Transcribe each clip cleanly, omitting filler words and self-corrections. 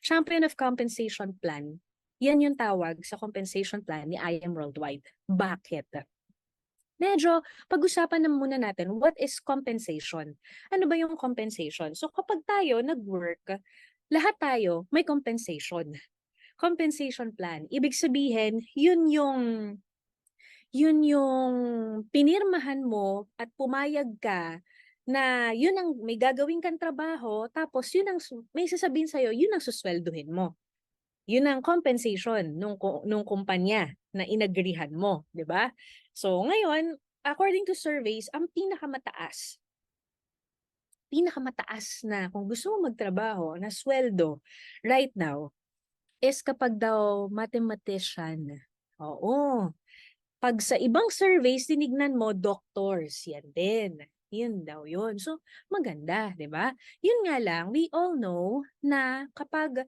Champion of Compensation Plan, yan yung tawag sa compensation plan ni IM Worldwide. Bakit? Medyo pag-usapan na muna natin, what is compensation? Ano ba yung compensation? So kapag tayo nag-work, lahat tayo may compensation. Compensation plan. Ibig sabihin, yun yung pinirmahan mo at pumayag ka na yun ang may gagawin kang trabaho, tapos yun ang may sasabihin sa'yo, yun ang suswelduhin mo. Yun ang compensation nung kumpanya na inagrihan mo, 'di ba? So ngayon, according to surveys, ang pinakamataas na kung gusto mo magtrabaho na sweldo right now is kapag daw mathematician. Oo. Pag sa ibang surveys tinignan mo, doctors, yan din. Yun daw yun. So, maganda, 'di ba? Yun nga lang, we all know na kapag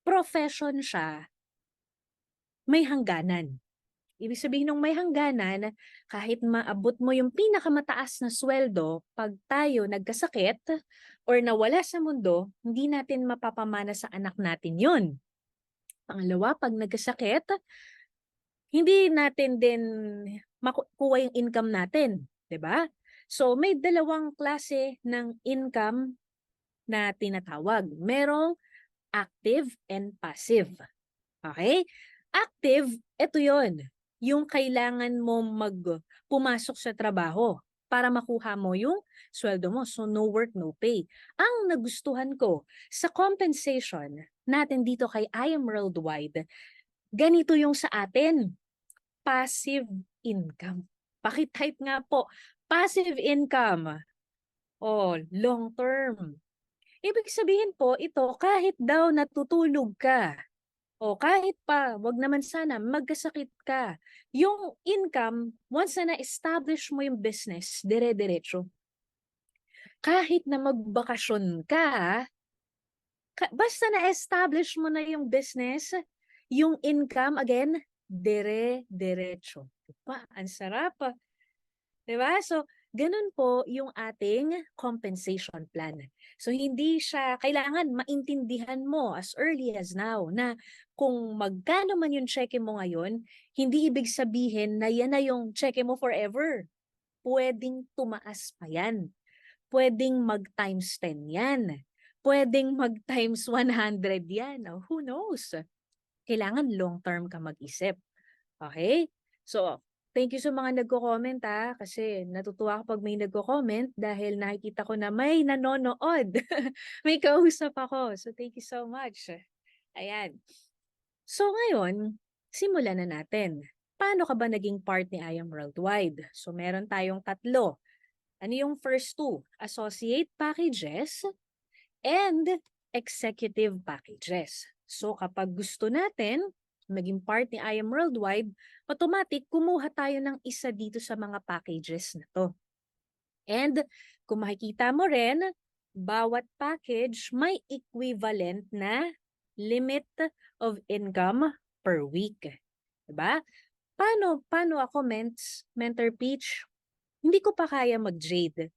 profession siya, may hangganan. Ibig sabihin ng may hangganan, kahit maabot mo yung pinakamataas na sweldo, pag tayo nagkasakit or nawala sa mundo, hindi natin mapapamana sa anak natin yun. Pangalawa, pag nagkasakit, hindi natin din makukuha yung income natin, 'di ba? So may dalawang klase ng income na tinatawag. Merong active and passive. Okay? Active, ito yon. Yung kailangan mo pumasok sa trabaho para makuha mo yung sweldo mo. So, no work, no pay. Ang nagustuhan ko sa compensation natin dito kay I Am Worldwide, ganito yung sa atin, passive income. Pakitype nga po, passive income. O, long term. Ibig sabihin po, ito kahit daw natutulog ka, o kahit pa, wag naman sana, magkasakit ka. Yung income, once na na-establish mo yung business, dire-diretso. Kahit na magbakasyon ka, basta na-establish mo na yung business, yung income, again, dire-diretso. Diba? Ang sarap. Diba? So, ganun po yung ating compensation plan. So, hindi siya, kailangan maintindihan mo as early as now na kung magkano man yung cheque mo ngayon, hindi ibig sabihin na yan na yung cheque mo forever. Pwedeng tumaas pa yan. Pwedeng mag-times 10 yan. Pwedeng mag-times 100 yan. Oh, who knows? Kailangan long-term ka mag-isip. Okay? So, thank you sa mga nagko-comment kasi natutuwa ako pag may nagko-comment dahil nakikita ko na may nanonood. May kausap ako. So, thank you so much. Ayan. So, ngayon, simulan na natin. Paano ka ba naging part ni I Am Worldwide? So, meron tayong tatlo. Ano yung first two? Associate packages and executive packages. So, kapag gusto natin maging part ni I Am Worldwide, automatic kumuha tayo ng isa dito sa mga packages na to. And kung makikita mo rin, bawat package may equivalent na limit of income per week. Diba? Paano ako, Mentor Peach? Hindi ko pa kaya mag-jade.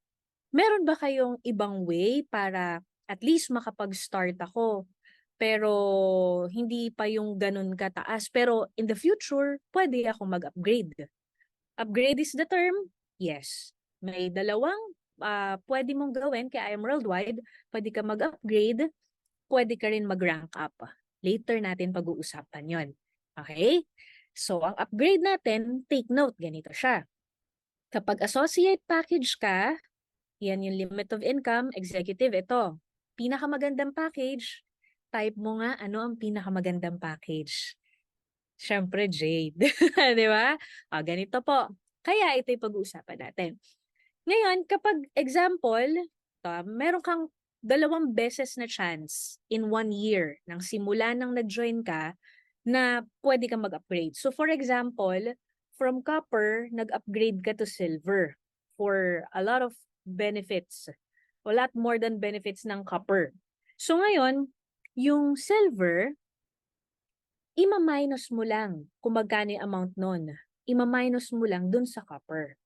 Meron ba kayong ibang way para at least makapag-start ako pero hindi pa yung ganun kataas. Pero in the future, pwede ako mag-upgrade. Upgrade is the term? Yes. May dalawang pwede mong gawin kaya I Am Worldwide. Pwede ka mag-upgrade, pwede ka rin mag-rank up. Later natin pag-uusapan yon. Okay? So, ang upgrade natin, take note, ganito siya. Kapag associate package ka, yan yung limit of income, executive, ito. Pinakamagandang package, type mo nga ano ang pinakamagandang package. Siyempre, Jade. Di ba? O, ganito po. Kaya ito yung pag-uusapan natin. Ngayon, kapag example, meron kang 2 beses na chance in 1 year nang simula nang nag-join ka na pwede kang mag-upgrade. So for example, from copper, nag-upgrade ka to silver for a lot of benefits. A lot more than benefits ng copper. So ngayon, yung silver, ima-minus mo lang kung magkano yung amount nun. Ima-minus mo lang dun sa copper.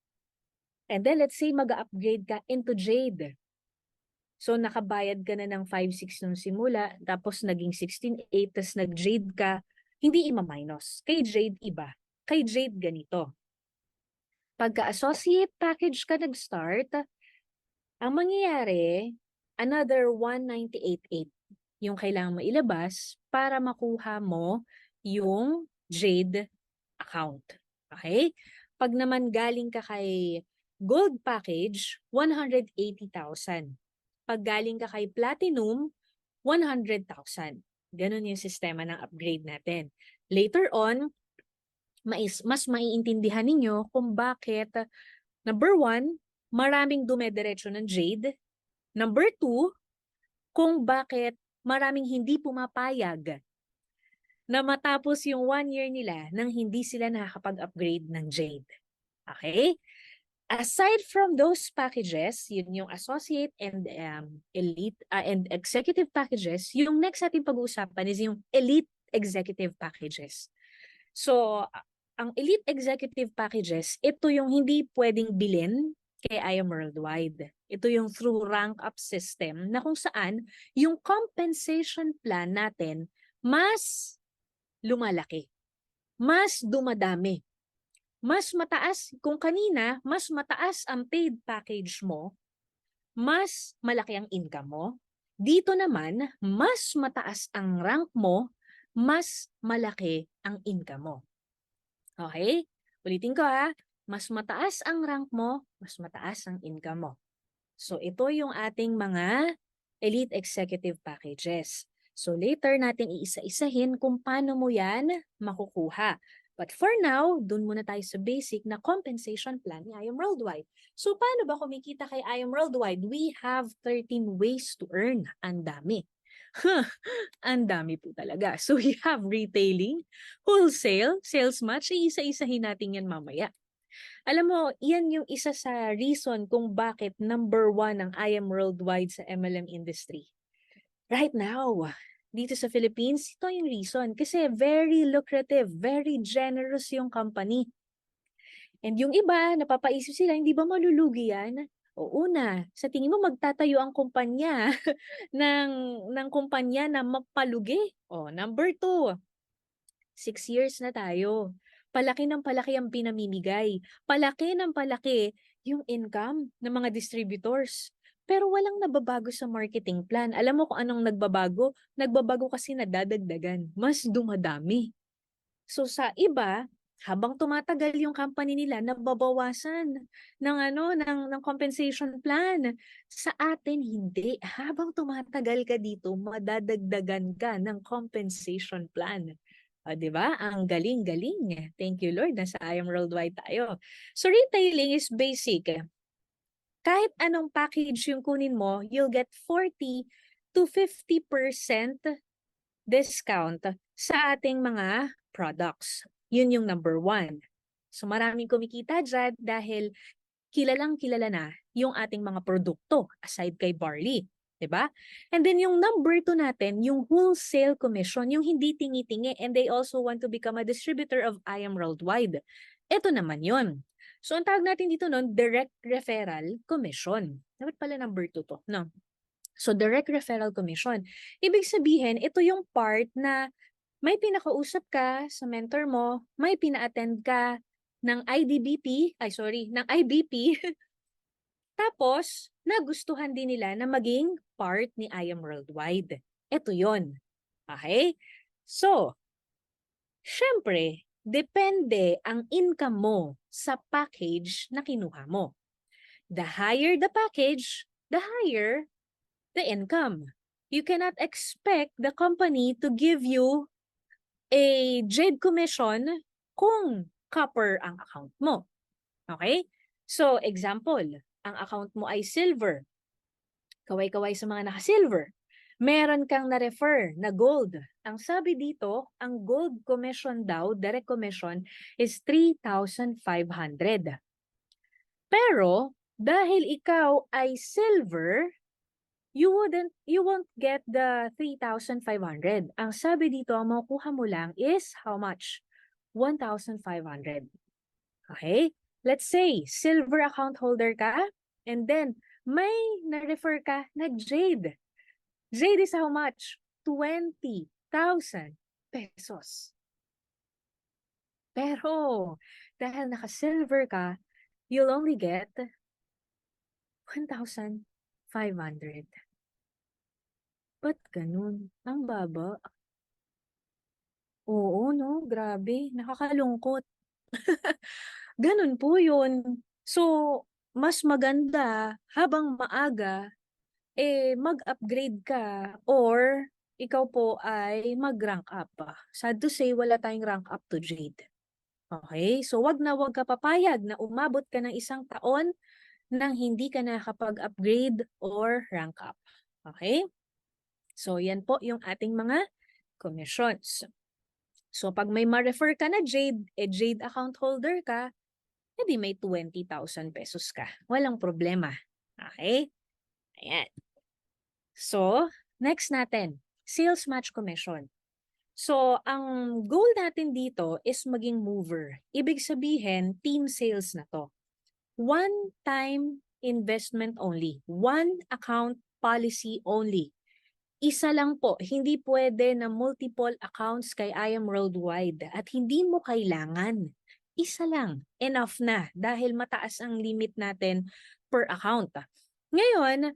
And then let's say mag-upgrade ka into jade. So nakabayad ka na ng 5,600 nung simula, tapos naging 16,800, tapos nag-jade ka, hindi ima-minus. Kay jade iba. Kay jade ganito. Pagka-associate package ka nag-start, ang mangyayari, another 198,800 yung kailangan mo ilabas para makuha mo yung jade account. Okay? Pag naman galing ka kay gold package, 180,000. Pag galing ka kay platinum, 100,000. Ganun yung sistema ng upgrade natin. Later on, mas maiintindihan ninyo kung bakit, number 1, maraming dumediretso ng jade. Number 2, kung bakit maraming hindi pumapayag na matapos yung 1 year nila nang hindi sila nakakapag-upgrade ng jade. Okay? Aside from those packages, yun yung associate and elite and executive packages, yung next ating pag-uusapan is yung elite executive packages. So, ang elite executive packages, ito yung hindi pwedeng bilhin kay IAM Worldwide. Ito yung through rank up system na kung saan yung compensation plan natin mas lumalaki, mas dumadami. Mas mataas, kung kanina, mas mataas ang paid package mo, mas malaki ang income mo. Dito naman, mas mataas ang rank mo, mas malaki ang income mo. Okay? Ulitin ko ha, mas mataas ang rank mo, mas mataas ang income mo. So ito yung ating mga elite executive packages. So later natin iisa-isahin kung paano mo yan makukuha. But for now, dun muna tayo sa basic na compensation plan ni IAM Worldwide. So paano ba kumikita kay IAM Worldwide? We have 13 ways to earn. Ang dami. Ang dami po talaga. So we have retailing, wholesale, sales match, iisa-isahin natin yan mamaya. Alam mo, yan yung isa sa reason kung bakit number 1 ang IAM Worldwide sa MLM industry. Right now, dito sa Philippines, ito yung reason. Kasi very lucrative, very generous yung company. And yung iba, napapaisip sila, hindi ba malulugi yan? O una, sa tingin mo magtatayo ang kumpanya ng kumpanya na mapalugi? O, number 2, 6 years na tayo. Palaki ng palaki ang pinamimigay. Palaki ng palaki yung income ng mga distributors. Pero walang nababago sa marketing plan. Alam mo kung anong nagbabago? Nagbabago kasi nadadagdagan. Mas dumadami. So sa iba, habang tumatagal yung company nila, nababawasan ng compensation plan. Sa atin, hindi. Habang tumatagal ka dito, madadagdagan ka ng compensation plan. O, di ba? Ang galing-galing. Thank you, Lord. Nasa IAM Worldwide tayo. So, retailing is basic. Kahit anong package yung kunin mo, you'll get 40 to 50% discount sa ating mga products. Yun yung number 1. So, maraming kumikita dyan dahil kilalang kilala na yung ating mga produkto aside kay barley. Diba? And then yung number 2 natin, yung wholesale commission, yung hindi tingi-tingi, and they also want to become a distributor of IAM Worldwide. Ito naman yun. So ang tawag natin dito nun, direct referral commission. Dapat pala number 2 to, no? So direct referral commission. Ibig sabihin, ito yung part na may pinakausap ka sa mentor mo, may pina-attend ka ng ng IBP, tapos, nagustuhan din nila na maging part ni IAM Worldwide. Ito yon. Okay? So, syempre, depende ang income mo sa package na kinuha mo. The higher the package, the higher the income. You cannot expect the company to give you a jade commission kung copper ang account mo. Okay? So, example, ang account mo ay silver. Kaway-kaway sa mga naka-silver. Meron kang na-refer na gold. Ang sabi dito, ang gold commission daw, direct commission, is 3,500. Pero, dahil ikaw ay silver, you won't get the 3,500. Ang sabi dito, ang makukuha mo lang is how much? 1,500. Okay? Let's say, silver account holder ka, and then, may na-refer ka na Jade. Jade is how much? 20,000 pesos. Pero, dahil naka-silver ka, you'll only get 1,500. Ba't ganun? Ang baba. Oo, no? Grabe. Nakakalungkot. Ganun po yun. So, mas maganda habang maaga, mag-upgrade ka or ikaw po ay mag-rank up. Sad to say, wala tayong rank up to Jade. Okay? So, wag ka papayag na umabot ka ng 1 taon nang hindi ka nakapag-upgrade or rank up. Okay? So, yan po yung ating mga commissions. So, pag may ma-refer ka na Jade, Jade account holder ka, edi may 20,000 pesos ka. Walang problema. Okay? Ayan. So, next natin, sales match commission. So, ang goal natin dito is maging mover. Ibig sabihin, team sales na to. One-time investment only. One account policy only. Isa lang po, hindi pwede na multiple accounts kay I Am Worldwide at hindi mo kailangan. Isa lang, enough na dahil mataas ang limit natin per account. Ngayon,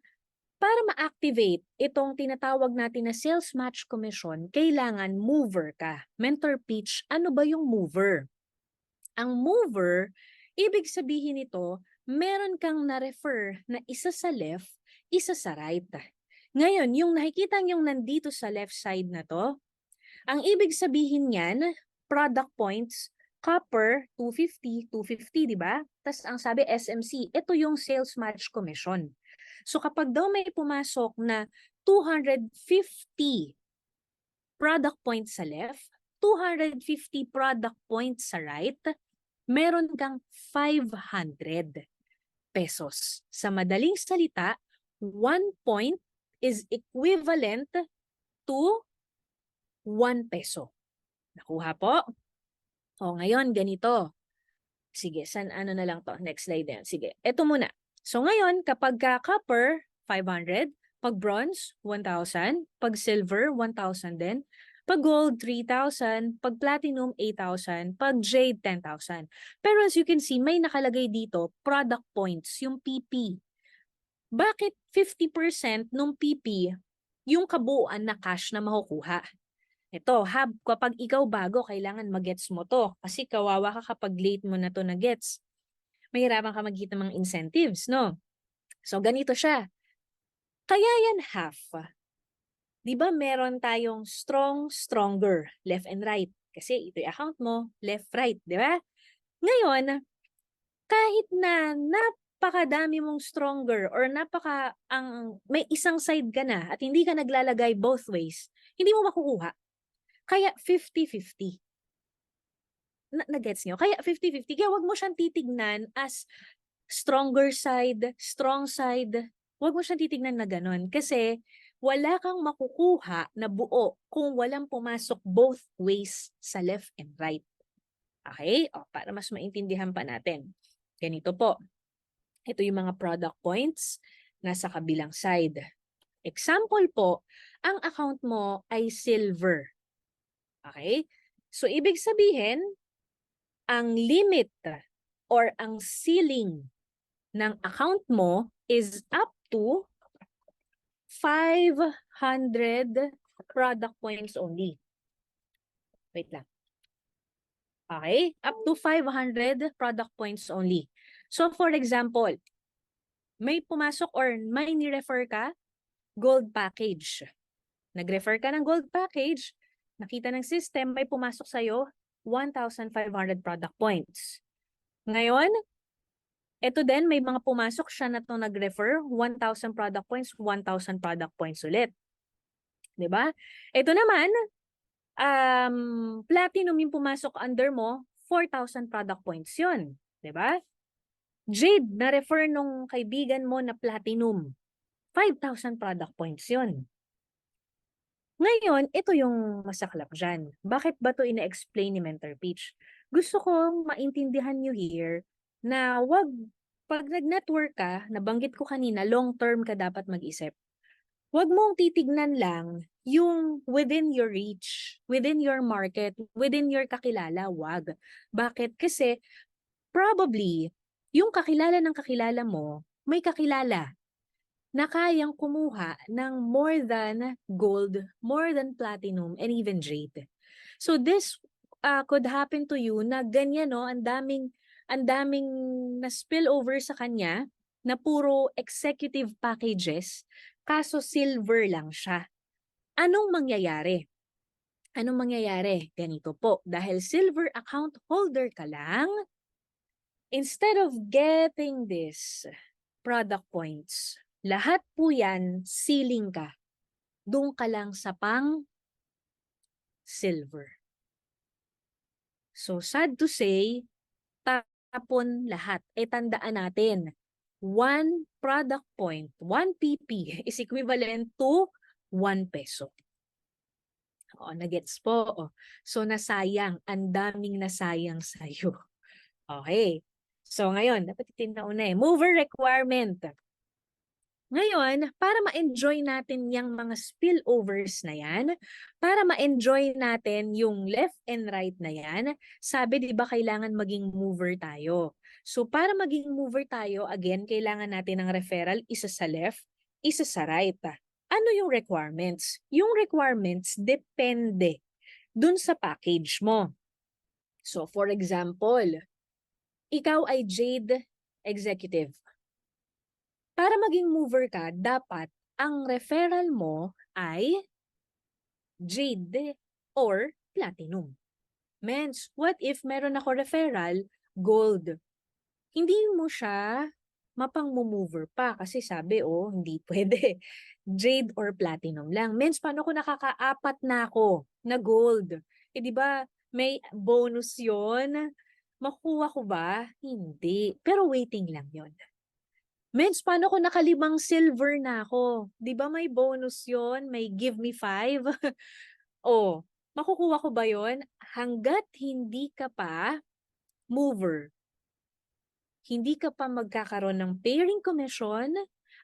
para ma-activate itong tinatawag natin na sales match commission, kailangan mover ka. Mentor pitch, ano ba yung mover? Ang mover, ibig sabihin nito, meron kang na-refer na isa sa left, isa sa right. Ngayon, yung nakikita niyong nandito sa left side na to, ang ibig sabihin niyan, product points, copper, 250, 250, di ba? Tapos ang sabi SMC, ito yung sales match commission. So kapag daw may pumasok na 250 product points sa left, 250 product points sa right, meron kang 500 pesos. Sa madaling salita, 1 point is equivalent to 1 peso. Nakuha po? O ngayon, ganito. Sige, ano na lang to? Next slide yan. Sige, eto muna. So ngayon, kapag copper, 500. Pag bronze, 1,000. Pag silver, 1,000 din. Pag gold, 3,000. Pag platinum, 8,000. Pag jade, 10,000. Pero as you can see, may nakalagay dito, product points, yung PP. Bakit 50% nung PP yung kabuuan na cash na makukuha? Ito, kapag ikaw bago, kailangan magets mo to. Kasi kawawa ka kapag late mo na to na gets. Mahirapan ka magkita ng mga incentives, no? So, ganito siya. Kaya yan half. Di ba meron tayong strong, stronger, left and right? Kasi ito yung account mo, left, right, di ba? Ngayon, kahit na napakadami mong stronger or may isang side ka na at hindi ka naglalagay both ways, hindi mo makukuha. Kaya 50-50. Nagets nyo? Kaya 50-50. Kaya wag mo siyang titignan as stronger side, strong side. Wag mo siyang titignan na ganun. Kasi wala kang makukuha na buo kung walang pumasok both ways sa left and right. Okay? O, para mas maintindihan pa natin. Ganito po. Ito yung mga product points nasa kabilang side. Example po, ang account mo ay silver. Okay? So, ibig sabihin, ang limit or ang ceiling ng account mo is up to 500 product points only. Wait lang. Okay? Up to 500 product points only. So, for example, may pumasok or may ni-refer ka, gold package. Nag-refer ka ng gold package, nakita ng system, may pumasok sa'yo, 1,500 product points. Ngayon, ito din, may mga pumasok siya na itong nag-refer, 1,000 product points, 1,000 product points ulit. Diba? Ito naman, platinum yung pumasok under mo, 4,000 product points yun. Diba? Jade, na-refer nung kaibigan mo na platinum, 5,000 product points yun. Ngayon, ito yung masaklap dyan. Bakit ba ito ina-explain ni Mentor Peach? Gusto kong maintindihan nyo here na wag pag nag-network ka, nabanggit ko kanina, long-term ka dapat mag-isip. Huwag mong titignan lang yung within your reach, within your market, within your kakilala, wag. Bakit? Kasi probably, yung kakilala ng kakilala mo, may kakilala na kayang kumuha ng more than gold, more than platinum, and even jade. So this could happen to you na ganyan, no, ang daming na spill over sa kanya na puro executive packages, kaso silver lang siya. Anong mangyayari? Anong mangyayari? Ganito po, dahil silver account holder ka lang, instead of getting this product points, lahat po yan, ceiling ka. Doon ka lang sa pang silver. So sad to say, tapon lahat. Tandaan natin, 1 product point, 1 PP is equivalent to 1 peso. O, nagets po. O. So nasayang, ang daming nasayang sa'yo. Okay. So ngayon, dapat itinauna mover requirement. Ngayon, para ma-enjoy natin yung mga spillovers na yan, para ma-enjoy natin yung left and right na yan, sabi di ba kailangan maging mover tayo. So para maging mover tayo, again, kailangan natin ng referral, isa sa left, isa sa right. Ano yung requirements? Yung requirements depende dun sa package mo. So for example, ikaw ay Jade Executive. Para maging mover ka, dapat ang referral mo ay Jade or Platinum. Mens, what if meron ako referral, Gold? Hindi mo siya mapang-mover pa kasi sabi, hindi pwede. Jade or Platinum lang. Mens, paano ko nakakaapat na ako na Gold? Di ba may bonus yon? Makuha ko ba? Hindi. Pero waiting lang yon. Mens, paano ko nakalimang silver na ako? Di ba may bonus yon? May give me 5? Makukuha ko ba yon? Hanggat hindi ka pa mover, hindi ka pa magkakaroon ng pairing commission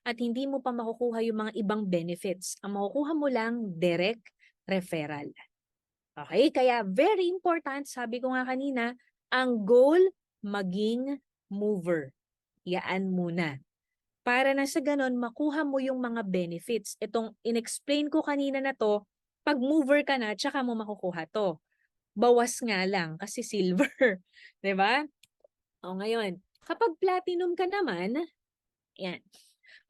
at hindi mo pa makukuha yung mga ibang benefits. Ang makukuha mo lang, direct referral. Okay? Kaya very important, sabi ko nga kanina, ang goal, maging mover. Yaan muna. Para na sa ganon, makuha mo yung mga benefits. Itong inexplain ko kanina na to, pag mover ka na, tsaka mo makukuha to. Bawas nga lang kasi silver. 'Di ba? O ngayon, kapag platinum ka naman, yan.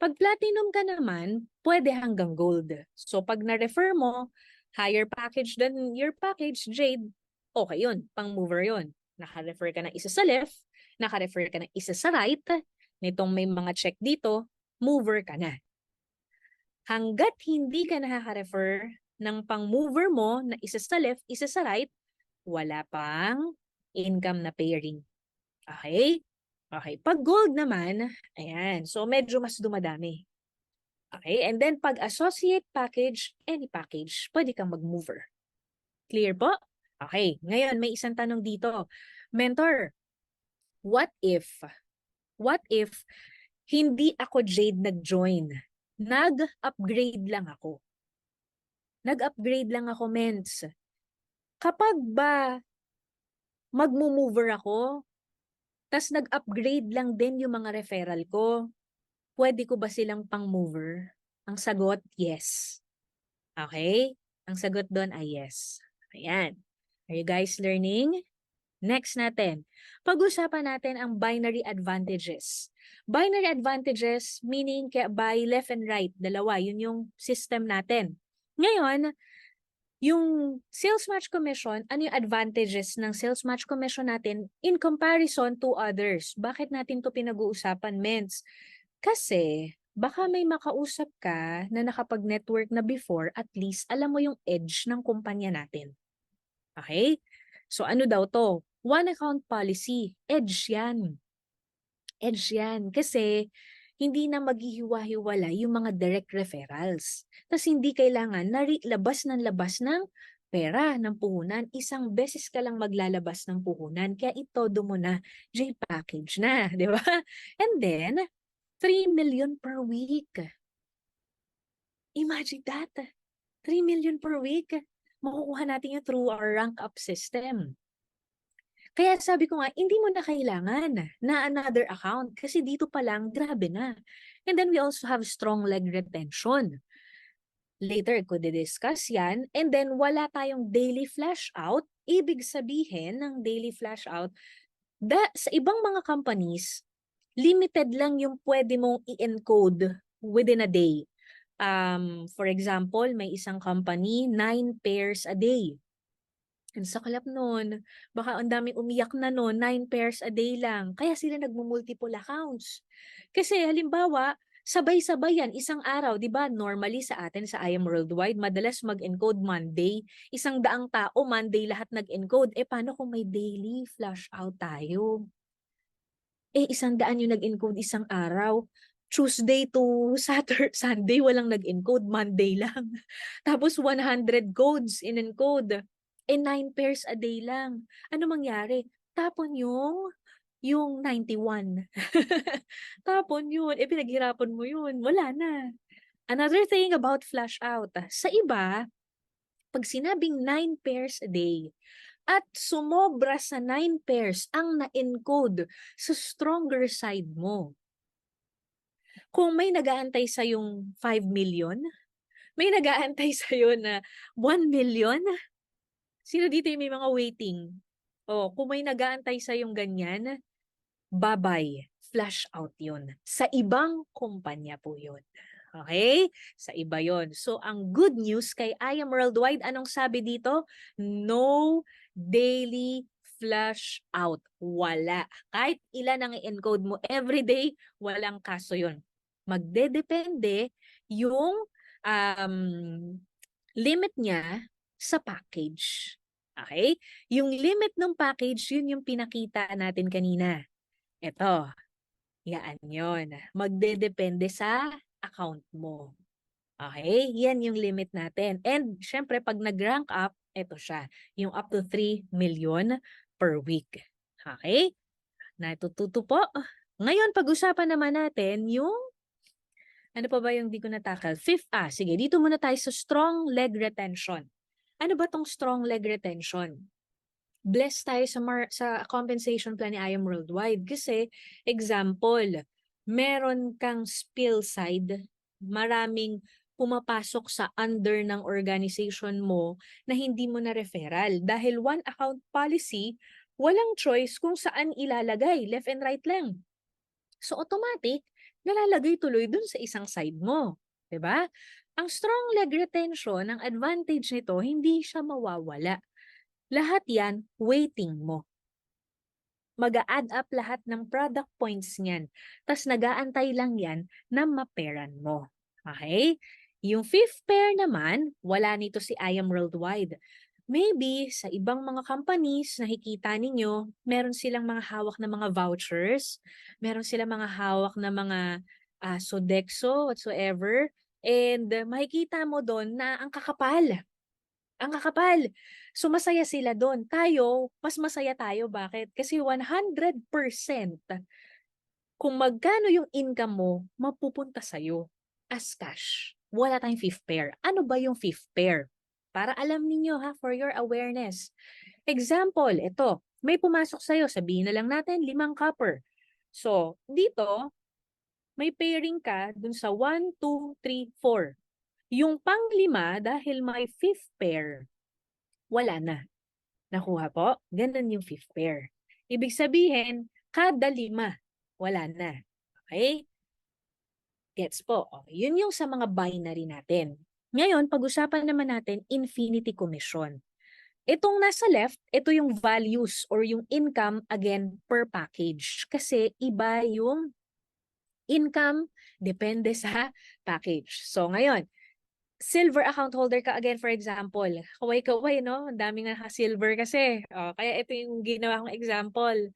Pag platinum ka naman, pwede hanggang gold. So pag na-refer mo, higher package than your package, Jade, okay yun, pang mover yun. Naka-refer ka ng isa sa left, naka-refer ka ng isa sa right, nitong may mga check dito, mover ka na. Hanggat hindi ka nakaka-refer ng pang-mover mo na isa sa left, isa sa right, wala pang income na pairing. Okay? Okay. Pag gold naman, ayan, so medyo mas dumadami. Okay? And then pag associate package, any package, pwede kang mag-mover. Clear po? Okay. Ngayon, may isang tanong dito. Mentor, what if hindi ako Jade nag-join? Nag-upgrade lang ako. Nag-upgrade lang ako, mens. Kapag ba mag-mover ako, tas nag-upgrade lang din yung mga referral ko, pwede ko ba silang pang-mover? Ang sagot, yes. Okay? Ang sagot doon ay yes. Ayan. Are you guys learning? Next natin, pag-usapan natin ang binary advantages. Binary advantages meaning by left and right, dalawa, yun yung system natin. Ngayon, yung sales match commission, ano yung advantages ng sales match commission natin in comparison to others? Bakit natin to pinag-uusapan, Mens? Kasi baka may makausap ka na nakapag-network na before, at least alam mo yung edge ng kumpanya natin. Okay? So ano daw to? One account policy. Edge yan. Edge yan. Kasi hindi na maghihiwa-hiwala yung mga direct referrals. Tapos hindi kailangan labas ng pera ng puhunan. Isang beses ka lang maglalabas ng puhunan. Kaya itodo mo na, J-package na, di ba? And then, 3 million per week. Imagine that. 3 million per week. Makukuha natin yung through our rank up system. Kaya sabi ko nga, hindi mo na kailangan na another account kasi dito pa lang, grabe na. And then we also have strong leg retention. Later ko discuss yan. And then wala tayong daily flash out. Ibig sabihin ng daily flash out, sa ibang mga companies, limited lang yung pwede mong i-encode within a day. For example, may isang company, 9 pairs a day. Ang saklap nun. Baka ang daming umiyak na nun, 9 pairs a day lang. Kaya sila nagmo-multiple accounts. Kasi halimbawa, sabay-sabay yan, isang araw, di ba? Normally sa atin, sa I Am Worldwide, madalas mag-encode Monday. 100 tao, Monday lahat nag-encode. Paano kung may daily flash out tayo? 100 yung nag-encode isang araw. Tuesday to Sunday, walang nag-encode. Monday lang. Tapos 100 codes in-encode. 9 pairs a day lang. Ano mangyari? Tapon yung 91. Tapon yun. Pinaghirapan mo yun. Wala na. Another thing about flash out. Sa iba, pag sinabing 9 pairs a day, at sumobra sa 9 pairs ang na-encode sa stronger side mo. Kung may nag-aantay sa yung 5 million, may nag-aantay sa iyo na 1 million, sino dito yung may mga waiting? Kung may nag-aantay sa yung ganyan, bye-bye. Flash out yun. Sa ibang kumpanya po yun. Okay? Sa iba yon. So, ang good news kay I Am Worldwide, anong sabi dito? No daily flash out. Wala. Kahit ilan ang i-encode mo everyday, walang kaso yon. Magdedepende yung limit niya sa package. Okay? Yung limit ng package, yun yung pinakita natin kanina. Ito. Yan yun. Magdedepende sa account mo. Okay? Yan yung limit natin. And syempre, pag nag-rank up, ito siya. Yung up to 3 million per week. Okay? Natututo po. Ngayon, pag-usapan naman natin yung ano pa ba yung di ko natakal? Fifth, sige, dito muna tayo sa strong leg retention. Ano ba tong strong leg retention? Blessed tayo sa compensation plan ni I Am Worldwide kasi, example, meron kang spill side, maraming pumapasok sa under ng organization mo na hindi mo na referral. Dahil one account policy, walang choice kung saan ilalagay, left and right lang. So automatic, nalalagay tuloy dun sa isang side mo. 'Di ba? Ang strong leg retention, ang advantage nito, hindi siya mawawala. Lahat yan, waiting mo. Mag-a-add up lahat ng product points niyan. Tapos nag-aantay lang yan na maperan mo. Okay? Yung fifth pair naman, wala nito si I Am Worldwide. Maybe sa ibang mga companies, nakikita ninyo, meron silang mga hawak na mga vouchers, meron silang mga hawak na mga Sodexo, whatsoever, and makikita mo doon na ang kakapal. Ang kakapal. So masaya sila doon. Tayo, mas masaya tayo. Bakit? Kasi 100% kung magkano yung income mo, mapupunta sa'yo as cash. Wala tayong fifth pair. Ano ba yung fifth pair? Para alam ninyo ha, for your awareness. Example, ito, may pumasok sa'yo, sabihin na lang natin, 5 copper. So, dito, may pairing ka dun sa 1, 2, 3, 4. Yung pang-5, dahil may fifth pair, wala na. Nakuha po? Ganun yung fifth pair. Ibig sabihin, kada 5, wala na. Okay? Gets po. Okay. Yun yung sa mga binary natin. Ngayon, pag-usapan naman natin infinity commission. Itong nasa left, ito yung values or yung income again per package. Kasi iba yung income depende sa package. So ngayon, silver account holder ka again, for example. Kaway-kaway, no? Ang daming naka-silver kasi. Kaya ito yung ginawa kong example.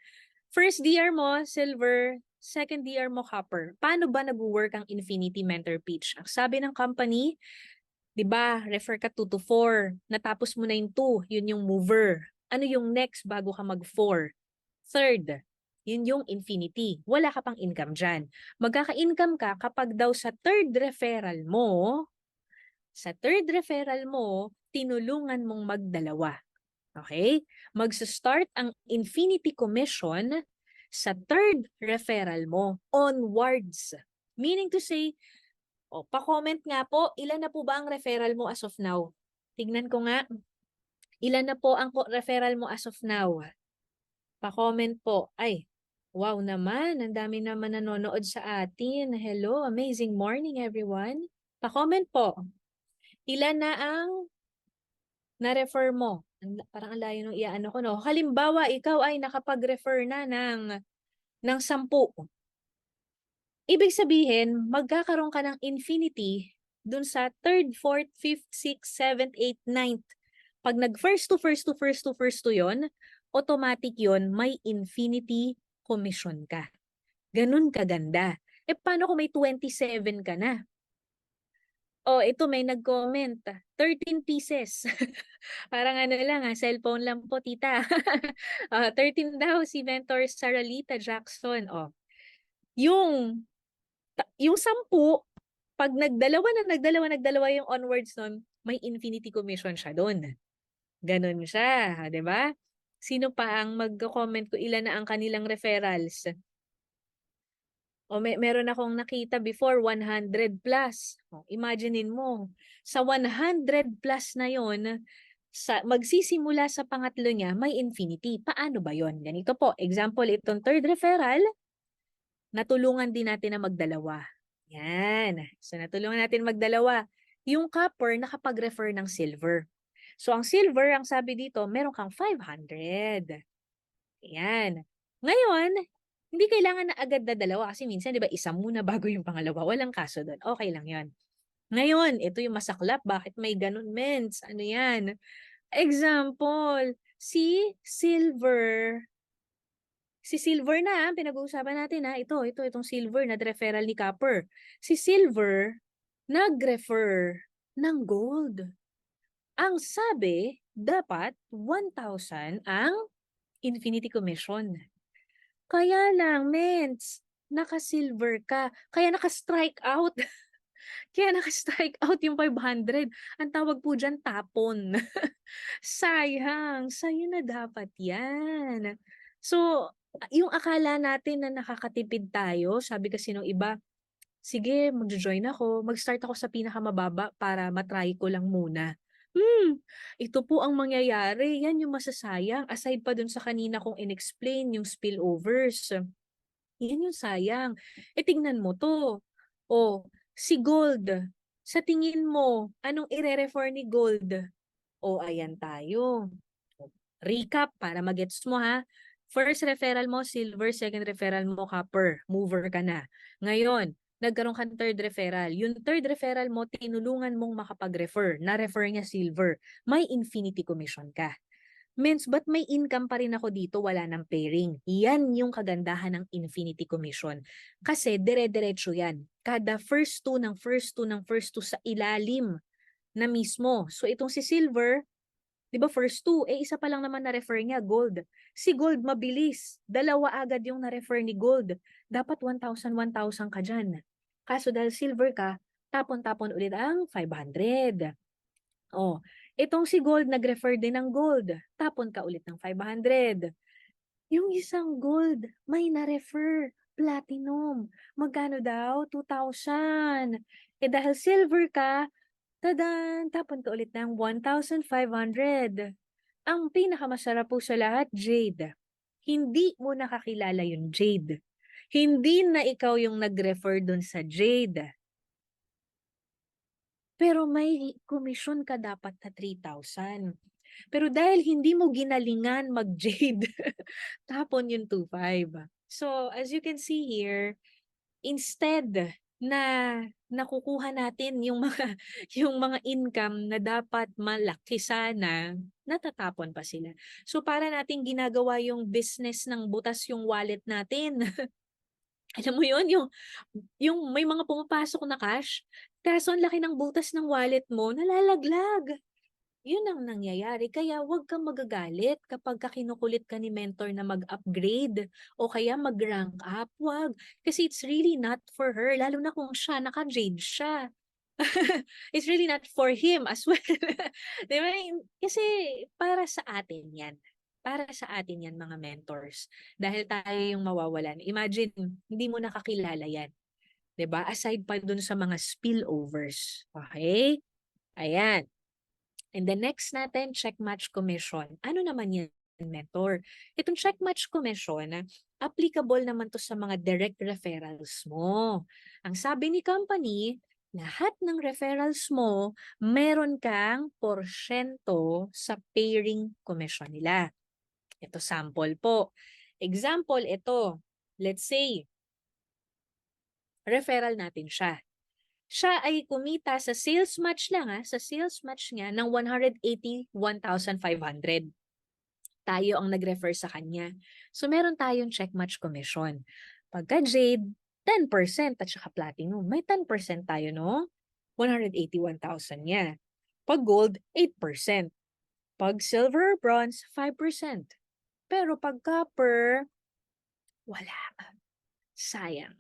First DR mo, silver. Second DR mo, copper. Paano ba nag-work ang Infinity Mentor Pitch? Ang sabi ng company, 'Di ba? Refer ka 2 to 4. Natapos mo na yung 2, yun yung mover. Ano yung next bago ka mag-4? Third. Yun yung infinity. Wala ka pang income dyan. Magkaka-income ka kapag daw sa third referral mo, tinulungan mong magdalawa. Okay? Magsa-start ang infinity commission sa third referral mo onwards. Meaning to say, pa-comment nga po, ilan na po ba ang referral mo as of now? Tignan ko nga, ilan na po ang referral mo as of now? Pa-comment po. Ay, wow naman, ang dami naman nanonood sa atin. Hello, amazing morning everyone. Pa-comment po. Ilan na ang na-refer mo? Parang ang layo nung iaano ko, no? Halimbawa, ikaw ay nakapag-refer na ng 10. Ibig sabihin, magkakaroon ka ng infinity dun sa third, fourth, fifth, sixth, seventh, eighth, ninth. Pag nag-first to first to first to first to yon, automatic yon, may infinity commission ka. Ganun kaganda. Paano kung may 27 ka na? Ito may nag-comment. 13 pieces. Parang ano lang, cellphone lang po, tita. 13 daw si Mentor Saralita Jackson. Yung 10, pag nagdalawa yung onwards nun, may infinity commission siya doon. Ganun siya, 'di ba? Sino pa ang mag-comment ko ilan na ang kanilang referrals? Meron akong nakita before 100 plus. Imaginein mo, sa 100 plus na yon, magsisimula sa pangatlo niya, may infinity. Paano ba yon? Ganito po, example, itong third referral, natulungan din natin na magdalawa. Yan. So natulungan natin magdalawa. Yung copper nakapag-refer ng silver. So ang silver, ang sabi dito, meron kang 500. Yan. Ngayon, hindi kailangan na agad na dalawa kasi minsan 'di ba isa muna bago yung pangalawa. Walang kaso doon. Okay lang 'yon. Ngayon, ito yung masaklap. Bakit may ganun, mens? Ano yan? Example, Si Silver na, pinag-uusapan natin ha. Itong Silver na referral ni Copper. Si Silver, nag-refer ng gold. Ang sabi, dapat 1,000 ang infinity commission. Kaya lang, mens, naka-silver ka. Kaya naka-strike out. Kaya naka-strike out yung 500. Ang tawag po dyan, tapon. Sayang. Sa'yo na dapat yan. So, yung akala natin na nakakatipid tayo, sabi kasi nung iba, sige, mag-join ako, mag-start ako sa pinakamababa para matry ko lang muna. Ito po ang mangyayari. Yan yung masasayang. Aside pa dun sa kanina kong in-explain, yung spillovers. Yan yung sayang. Tingnan mo to. Si Gold. Sa tingin mo, anong ire-refer ni Gold? Ayan tayo. Recap para magets mo ha. First referral mo, silver. Second referral mo, copper. Mover ka na. Ngayon, nagkaroon ka ng third referral. Yung third referral mo, tinulungan mong makapag-refer. Na-refer niya silver. May infinity commission ka. Means, but may income pa rin ako dito, wala ng pairing. Yan yung kagandahan ng infinity commission. Kasi dire-diretso yan. Kada first two sa ilalim na mismo. So itong si Silver, di ba first two, isa pa lang naman na-refer niya, Gold. Si Gold mabilis. Dalawa agad yung na-refer ni Gold. Dapat 1,000 ka dyan. Kaso dahil Silver ka, tapon-tapon ulit ang 500. Itong si Gold, nag-refer din ng Gold. Tapon ka ulit ng 500. Yung isang Gold, may na-refer. Platinum. Magkano daw? 2,000. Dahil Silver ka, tadan, tapon ka ulit ng 1,500. Ang pinakamasarap po sa lahat, Jade. Hindi mo nakakilala yung Jade. Hindi na ikaw yung nag-refer dun sa Jade. Pero may commission ka dapat na 3,000. Pero dahil hindi mo ginalingan mag-Jade, tapon yung 2,500. So, as you can see here, instead na nakukuha natin yung mga yung mga income na dapat malaki sana, natatapon pa sila. So para nating ginagawa yung business ng butas yung wallet natin. Alam mo yun, yung may mga pumapasok na cash, kaso ang laki ng butas ng wallet mo, nalalaglag. Yun ang nangyayari. Kaya huwag kang magagalit kapag kinukulit ka ni mentor na mag-upgrade o kaya mag-rank up. Huwag. Kasi it's really not for her. Lalo na kung siya, naka-jade siya. It's really not for him as well. Di ba? Kasi para sa atin yan. Para sa atin yan, mga mentors. Dahil tayo yung mawawalan. Imagine, hindi mo nakakilala yan. Di ba? Aside pa dun sa mga spillovers. Okay? Ayan. And the next natin, check match commission. Ano naman yan, mentor? Itong check match commission, applicable naman to sa mga direct referrals mo. Ang sabi ni company, lahat ng referrals mo, meron kang porsyento sa pairing commission nila. Ito sample po. Example, ito. Let's say, referral natin siya. Siya ay kumita sa sales match lang sa sales match niya ng 181,500. Tayo ang nag-refer sa kanya. So meron tayong check match commission. Pagka Jade, 10% at saka Platinum. May 10% tayo, no? 181,000 niya. Pag Gold, 8%. Pag Silver, Bronze, 5%. Pero pag Copper, wala. Sayang.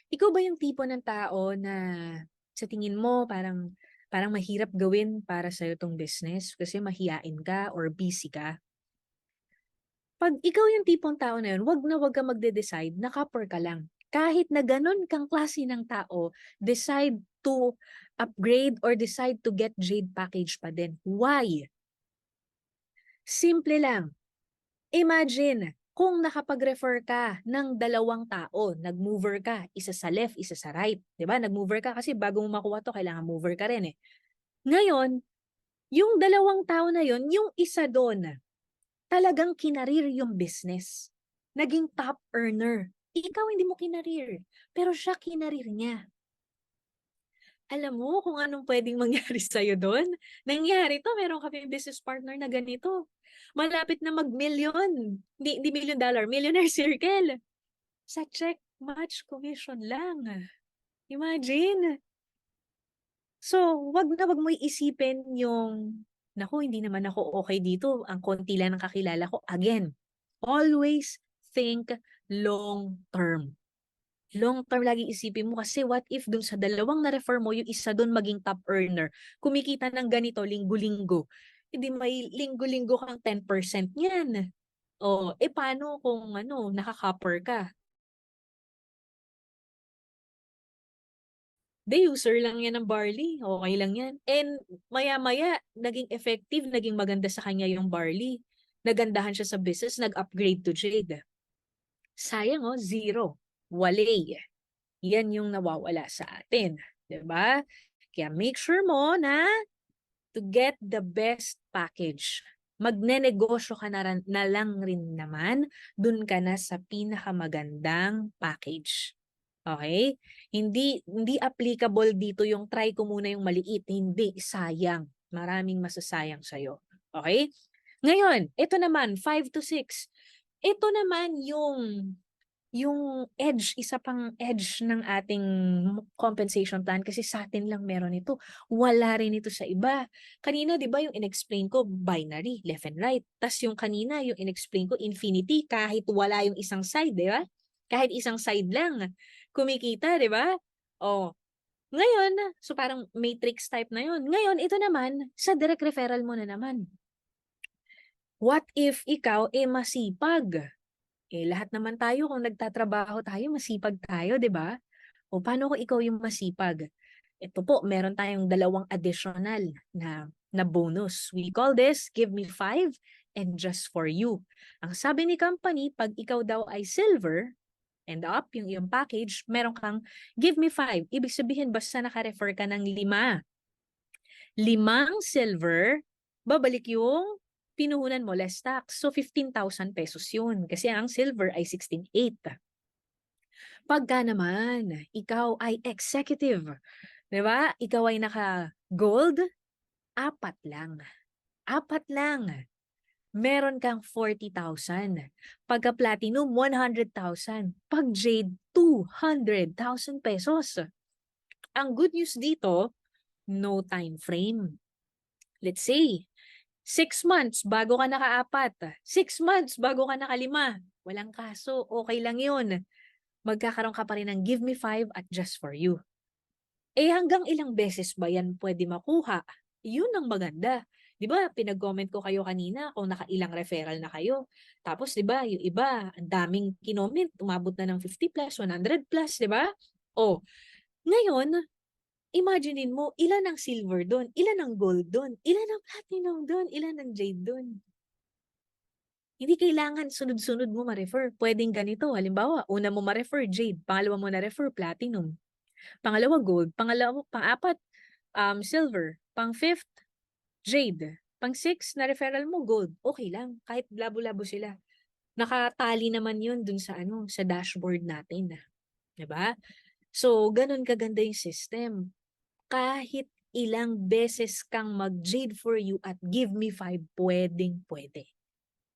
Ikaw ba yung tipo ng tao na sa tingin mo parang mahirap gawin para sa itong business kasi mahiyain ka or busy ka? Pag ikaw yung tipong tao na yun, wag ka magde-decide, naka-per ka lang. Kahit na ganun kang klase ng tao, decide to upgrade or decide to get Jade package pa din. Why? Simple lang. Imagine, kung nakapag-refer ka ng dalawang tao, nag-mover ka, isa sa left, isa sa right. 'Di ba? Nag-mover ka kasi bago mo makuha to, kailangan mover ka rin eh. Ngayon, yung dalawang tao na yon, yung isa doon, talagang kinarir yung business. Naging top earner. Ikaw hindi mo kinarir, pero siya kinarir niya. Alam mo kung anong pwedeng mangyari sa'yo doon? Nangyari to, meron kami business partner na ganito. Malapit na mag-million. Hindi $1 million, millionaire circle. Sa check match commission lang. Imagine. So, wag mo isipin yung, naku, hindi naman ako okay dito. Ang konti lang ng kakilala ko. Again, always think long term. Long term lagi isipin mo kasi what if dun sa dalawang na-refer mo, yung isa dun maging top earner, kumikita ng ganito linggo-linggo, hindi may linggo-linggo kang 10% niyan. O, paano kung nakaka-copper ka? The user lang yan ng barley. Okay lang yan. And maya-maya, naging effective, naging maganda sa kanya yung barley. Nagandahan siya sa business, nag-upgrade to Jade. Sayang zero. Wale. Yan yung nawawala sa atin. 'Di ba? Kaya make sure mo na to get the best package. Magnenegosyo ka na lang rin naman, dun ka na sa pinakamagandang package. Okay? Hindi applicable dito yung try ko muna yung maliit. Hindi, sayang. Maraming masasayang sa'yo. Okay? Ngayon, ito naman, 5 to 6. Ito naman yung edge, isa pang edge ng ating compensation plan kasi sa atin lang meron ito. Wala rin ito sa iba. Kanina, di ba, yung inexplain ko, binary, left and right. Tapos yung kanina, yung inexplain ko, infinity, kahit wala yung isang side, di ba? Kahit isang side lang, kumikita, di ba? Oh, ngayon, so parang matrix type na yun. Ngayon, ito naman, sa direct referral mo na naman. What if ikaw masipag? Lahat naman tayo kung nagtatrabaho tayo, masipag tayo, 'di ba? O paano kung ikaw yung masipag? Ito po, meron tayong dalawang additional na bonus. We call this Give Me 5 and Just For You. Ang sabi ni company, pag ikaw daw ay silver and up, yung iyong package, meron kang Give Me 5. Ibig sabihin, basta naka-refer ka ng 5. 5 silver, babalik yung pinuhunan mo less tax. So, 15,000 pesos yun. Kasi ang silver ay 16,800. Pagka naman, ikaw ay executive, di ba? Ikaw ay naka-gold, 4 lang. 4 lang. meron kang 40,000. Pagka platinum, 100,000. Pag jade, 200,000 pesos. Ang good news dito, no time frame. Let's say, 6 months bago ka nakaapat. 6 months bago ka nakalima. Walang kaso, okay lang yun. Magkakaroon ka pa rin ng give me 5 at just for you. Eh hanggang ilang beses ba yan pwede makuha? Yun ang maganda. Di ba, pinag-comment ko kayo kanina kung nakailang referral na kayo. Tapos di ba, yung iba, ang daming kinoment, umabot na ng 50 plus, 100 plus, di ba? O, ngayon, imaginein mo, ilan ang silver doon, ilan ang gold doon, ilan ang platinum doon, ilan ang jade doon. Hindi kailangan sunod-sunod mo ma-refer. Pwedeng ganito, halimbawa, una mo ma-refer jade, pangalawa mo na-refer platinum, pangalawa gold, pang-apat silver, pang-fifth jade, pang-sixth na referral mo gold. Okay lang, kahit labo-labo sila. Nakatali naman 'yun dun sa sa dashboard natin, 'di ba? So, ganun kaganda yung system. Kahit ilang beses kang mag-jade for you at give me 5, pwedeng-pwede.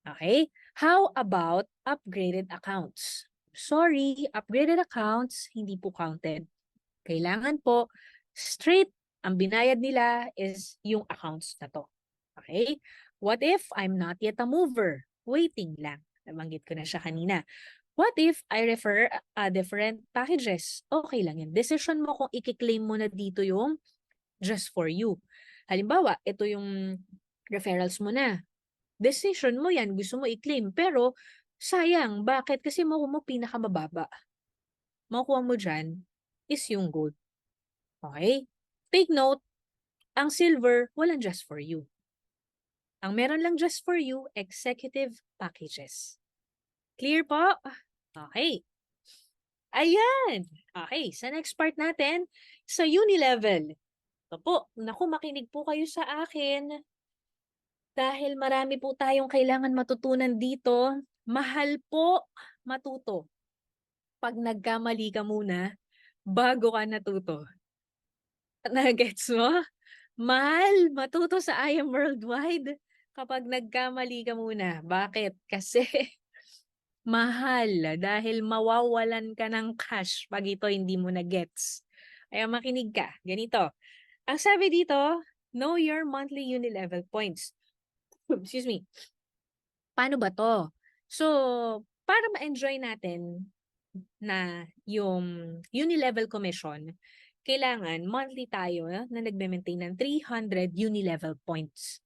Okay? How about upgraded accounts? Sorry, upgraded accounts, hindi po counted. Kailangan po, straight, ang binayad nila is yung accounts na to. Okay? What if I'm not yet a mover? Waiting lang. Nabanggit ko na siya kanina. What if I refer different packages? Okay lang yan. Decision mo kung i-claim mo na dito yung just for you. Halimbawa, ito yung referrals mo na. Decision mo yan, gusto mo i-claim. Pero, sayang. Bakit? Kasi makuha mo pinakamababa. Makuha mo dyan is yung gold. Okay? Take note, ang silver, walang just for you. Ang meron lang just for you, executive packages. Clear po? Okay. Ayan. Okay, sa next part natin, sa Unilevel. Ito po, naku, makinig po kayo sa akin. Dahil marami po tayong kailangan matutunan dito, mahal po matuto. Pag nagkamali ka muna, bago ka natuto. Nagets mo? Mahal matuto sa I Am Worldwide kapag nagkamali ka muna. Bakit? Kasi mahal dahil mawawalan ka ng cash pag ito hindi mo na gets. Kaya makinig ka. Ganito. Ang sabi dito, know your monthly Unilevel points. Excuse me. Paano ba to? So, para ma-enjoy natin na yung Unilevel commission, kailangan monthly tayo na nagme-maintain ng 300 Unilevel points.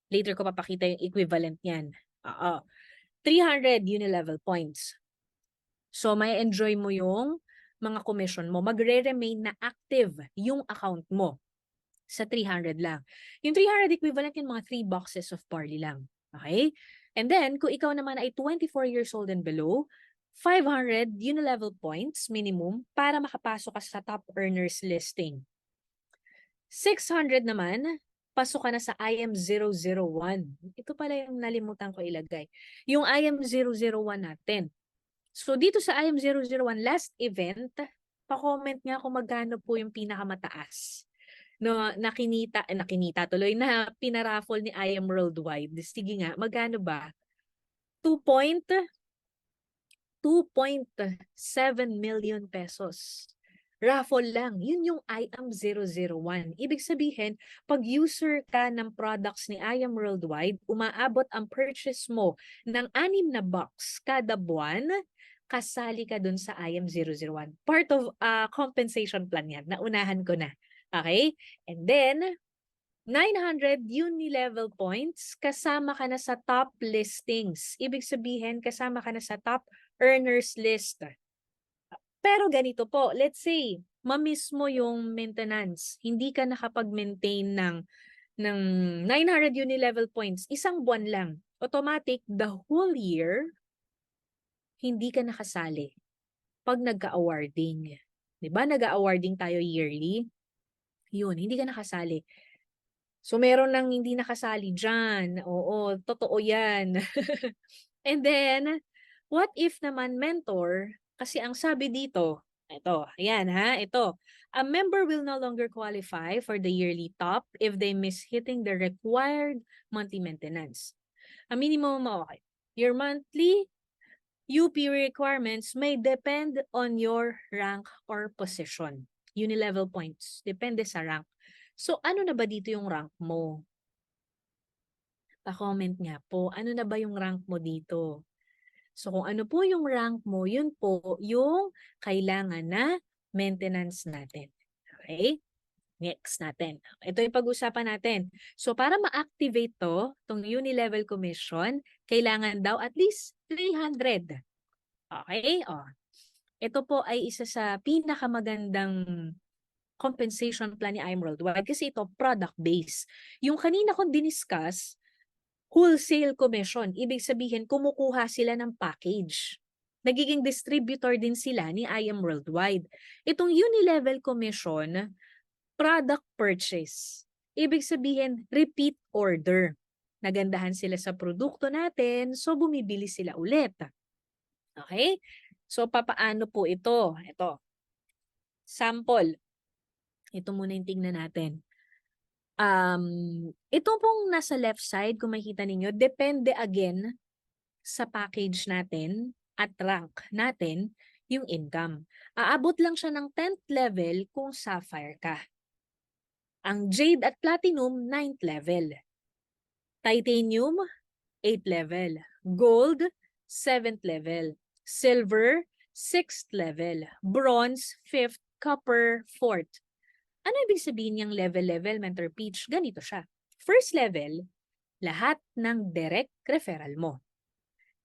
Later ko papakita yung equivalent niyan. 300 Unilevel points. So, may enjoy mo yung mga commission mo. Magre-remain na active yung account mo sa 300 lang. Yung 300 equivalent yung mga 3 boxes of barley lang. Okay? And then, kung ikaw naman ay 24 years old and below, 500 Unilevel points minimum para makapasok ka sa top earners listing. 600 naman, pasok ka na sa IM001. Ito pala yung nalimutan ko ilagay. Yung IM001 natin. So dito sa IM001 last event, pa-comment nga kung magkano po yung pinakamataas. No, nakinita tuloy na pinaraffle ni IM Worldwide. Sige nga, magkano ba? 2.7 million pesos. Raffle lang. Yun yung IM001. Ibig sabihin, pag user ka ng products ni IM Worldwide, umaabot ang purchase mo ng 6 na box kada buwan, kasali ka dun sa IM001. Part of compensation plan yan. Naunahan ko na. Okay? And then, 900 Unilevel points, kasama ka na sa top listings. Ibig sabihin, kasama ka na sa top earners list. Pero ganito po, let's say, mamiss mo yung maintenance. Hindi ka nakapag-maintain ng 900 Unilevel points, isang buwan lang. Automatic, the whole year, hindi ka nakasali pag nagka-awarding. Diba, nag-awarding tayo yearly? Yun, hindi ka nakasali. So, meron nang hindi nakasali dyan. Oo, totoo yan. And then, what if naman mentor, kasi ang sabi dito, ito, ayan ha, ito. A member will no longer qualify for the yearly top if they miss hitting the required monthly maintenance. Ang minimum mo, okay. Your monthly UP requirements may depend on your rank or position. Unilevel points. Depende sa rank. So, ano na ba dito yung rank mo? Pa-comment nga po, ano na ba yung rank mo dito? So, kung ano po yung rank mo, yun po yung kailangan na maintenance natin. Okay? Next natin. Ito yung pag-usapan natin. So, para ma-activate itong Unilevel Commission, kailangan daw at least 300. Okay? O. Ito po ay isa sa pinakamagandang compensation plan ni IM Worldwide kasi ito product-based. Yung kanina kong diniscuss, wholesale commission. Ibig sabihin, kumukuha sila ng package. Nagiging distributor din sila ni IM Worldwide. Itong Unilevel Commission, product purchase. Ibig sabihin, repeat order. Nagandahan sila sa produkto natin, so bumibili sila ulit. Okay? So, papaano po ito? Ito. Sample. Ito muna yung tingnan natin. Ito pong nasa left side, kung makikita ninyo, depende again sa package natin at rank natin yung income. Aabot lang siya ng 10th level kung Sapphire ka. Ang Jade at Platinum, 9th level. Titanium, 8th level. Gold, 7th level. Silver, 6th level. Bronze, 5th. Copper, 4th. Ano ibig sabihin niyang level, mentor, pitch? Ganito siya. First level, lahat ng direct referral mo.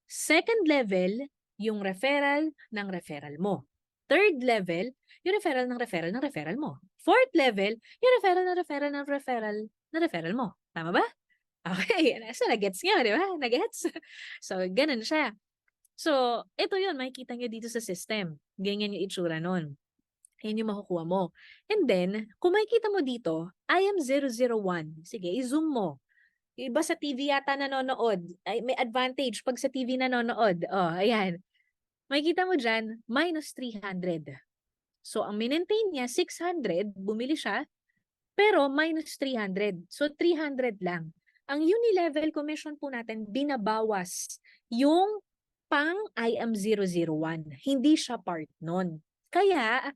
Second level, yung referral ng referral mo. Third level, yung referral ng referral ng referral mo. Fourth level, yung referral ng referral ng referral ng referral mo. Tama ba? Okay. So, nag-gets nga, di ba? Nag-gets? So, ganun siya. So, ito yun. Makikita nyo dito sa system. Ganyan yung itsura nun. Yan yung makukuha mo. And then, kung makikita mo dito, IM001. Sige, i-zoom mo. Iba sa TV yata nanonood. Ay, may advantage pag sa TV nanonood. Oh, ayan. Makikita mo dyan, minus 300. So, ang minentain niya, 600. Bumili siya. Pero minus 300. So, 300 lang. Ang Unilevel Commission po natin, binabawas yung pang IM001. Hindi siya part nun. Kaya,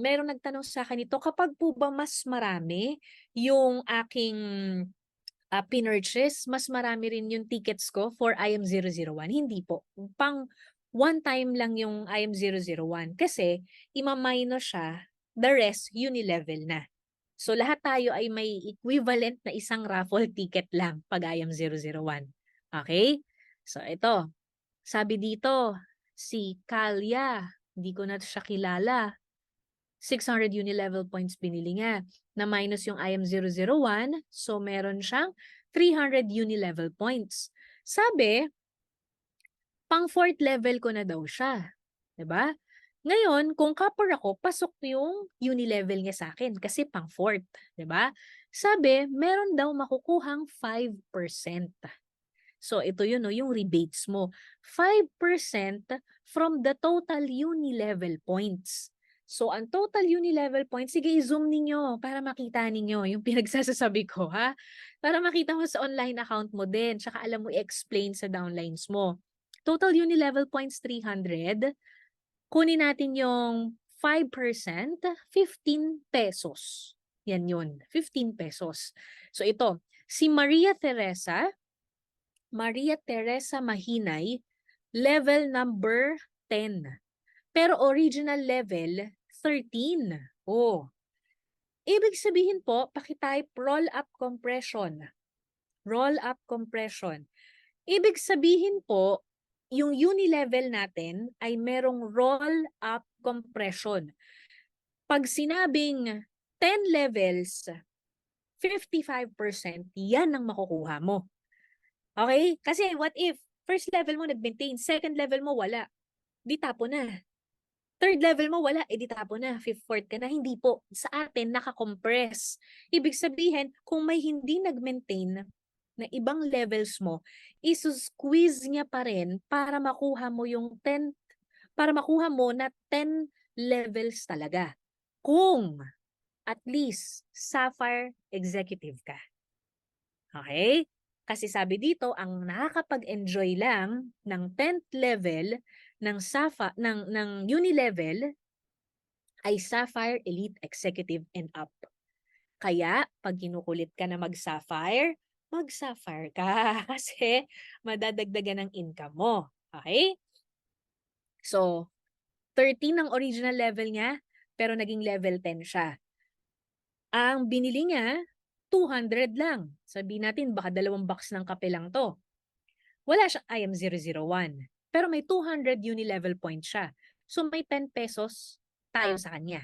meron nagtanong sa akin ito, kapag po ba mas marami yung aking pinurchase, mas marami rin yung tickets ko for IM001? Hindi po. Pang one time lang yung IM001 kasi ima-minus siya, the rest Unilevel na. So lahat tayo ay may equivalent na isang raffle ticket lang pag IM001. Okay? So ito, sabi dito, si Kalia, hindi ko na siya kilala. 600 Unilevel points binili niya. Na minus yung IM001, so meron siyang 300 Unilevel points. Sabi, pang 4th level ko na daw siya. 'Di ba? Ngayon, kung copper ako, pasok yung Unilevel niya sa akin kasi pang 4th. 'Di ba? Sabi, meron daw makukuhang 5%. So, ito yun, no, yung rebates mo. 5% from the total Unilevel points. So, ang total Unilevel points, sige, i-zoom ninyo para makita ninyo yung pinagsasasabi ko, ha? Para makita mo sa online account mo din, tsaka alam mo i-explain sa downlines mo. Total Unilevel points, 300. Kunin natin yung 5%, 15 pesos. Yan yun, 15 pesos. So, ito, si Maria Teresa Mahinay, level number 10. Pero original level, 13. Oh. Ibig sabihin po, pakitype roll-up compression. Roll-up compression. Ibig sabihin po, yung unilevel natin ay merong roll-up compression. Pag sinabing 10 levels, 55%, yan ang makukuha mo. Okay? Kasi what if, first level mo nag-maintain, second level mo wala, di tapo na. Third level mo wala, di tapo na. Fifth, fourth ka na. Hindi po. Sa atin, naka-compress. Ibig sabihin, kung may hindi nag-maintain na ibang levels mo, isusqueeze niya pa rin para makuha mo yung 10, para makuha mo na 10 levels talaga. Kung at least Sapphire Executive ka. Okay? Kasi sabi dito, ang nakakapag-enjoy lang ng 10th level ng uni level ay Sapphire Elite Executive and up. Kaya, pag kinukulit ka na mag-Sapphire ka kasi madadagdagan ng income mo. Okay? So, 13 ang original level niya, pero naging level 10 siya. Ang binili niya, 200 lang. Sabihin natin, baka 2 box ng kape lang to. Wala siyang IM001. Pero may 200 uni-level points siya. So, may 10 pesos tayo sa kanya.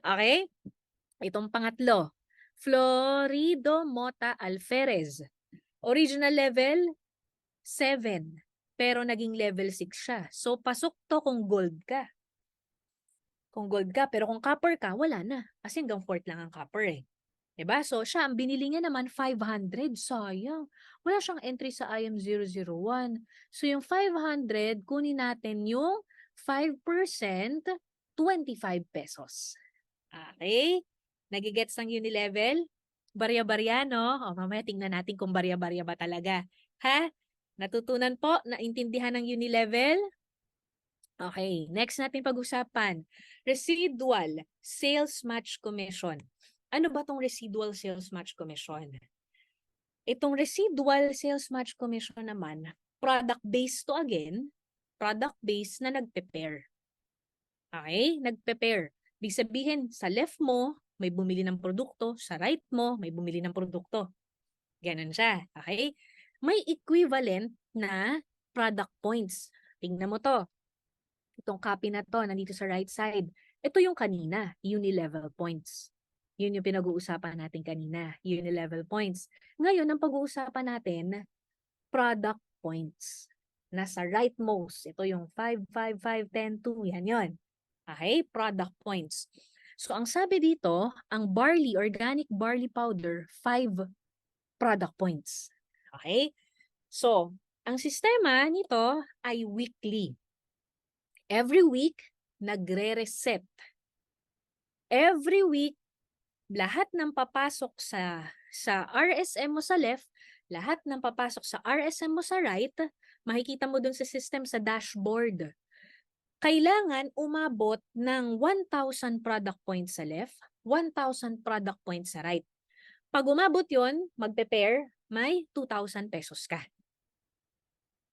Okay? Itong pangatlo, Florido Mota Alferez. Original level, 7. Pero naging level 6 siya. So, pasok to kung gold ka. Kung gold ka, pero kung copper ka, wala na. Kasi hanggang 4th lang ang copper eh. Diba? So, siya, ang binili niya naman, 500. Sayang. Wala siyang entry sa IM001. So, yung 500, kunin natin yung 5%, 25 pesos. Okay? Nagigets ng uni-level? Barya-barya, no? O, mamaya tingnan natin kung barya-barya ba talaga. Ha? Natutunan po? Naintindihan ng uni-level? Okay, next natin pag-usapan, residual sales match commission. Ano ba tong residual sales match commission? Itong residual sales match commission naman, product-based to again, product-based na nagpe-pair. Okay, nagpe-pair. Ibig sabihin, sa left mo, may bumili ng produkto, sa right mo, may bumili ng produkto. Ganon siya. Okay? May equivalent na product points. Tingnan mo to. Itong copy na to, nandito sa right side. Ito yung kanina, uni-level points. Yun yung pinag-uusapan natin kanina, uni-level points. Ngayon, ang pag-uusapan natin, product points. Nasa rightmost, ito yung 5, 5, 5, 10, 2, yan yon. Okay, product points. So, ang sabi dito, ang barley, organic barley powder, 5 product points. Okay? So, ang sistema nito ay weekly. Every week, nagre-reset. Every week, lahat ng papasok sa RSM mo sa left, lahat ng papasok sa RSM mo sa right, makikita mo dun sa system sa dashboard. Kailangan umabot ng 1,000 product points sa left, 1,000 product points sa right. Pag umabot yon, magpe-pair, may 2,000 pesos ka.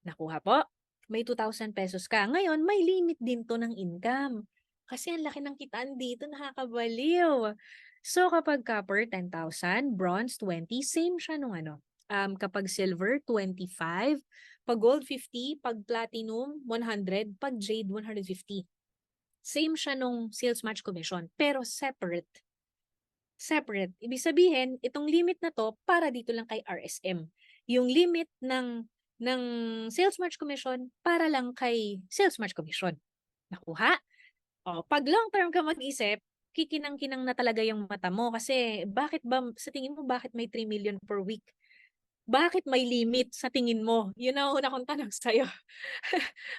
Nakuha po? May 2,000 pesos ka. Ngayon, may limit din to ng income. Kasi ang laki ng kitaan dito, nakakabaliw. So, kapag copper, 10,000, bronze, 20, same siya nung ano. Kapag silver, 25, pag gold, 50, pag platinum, 100, pag jade, 150. Same siya nung sales match commission, pero separate. Separate. Ibig sabihin, itong limit na to, para dito lang kay RSM. Yung limit ng sales match commission para lang kay sales match commission. Nakuha? O, pag long term ka mag-isip, kikinang-kinang na talaga yung mata mo kasi bakit ba, sa tingin mo, bakit may 3 million per week? Bakit may limit sa tingin mo? Yun ang una kong tanong sa'yo.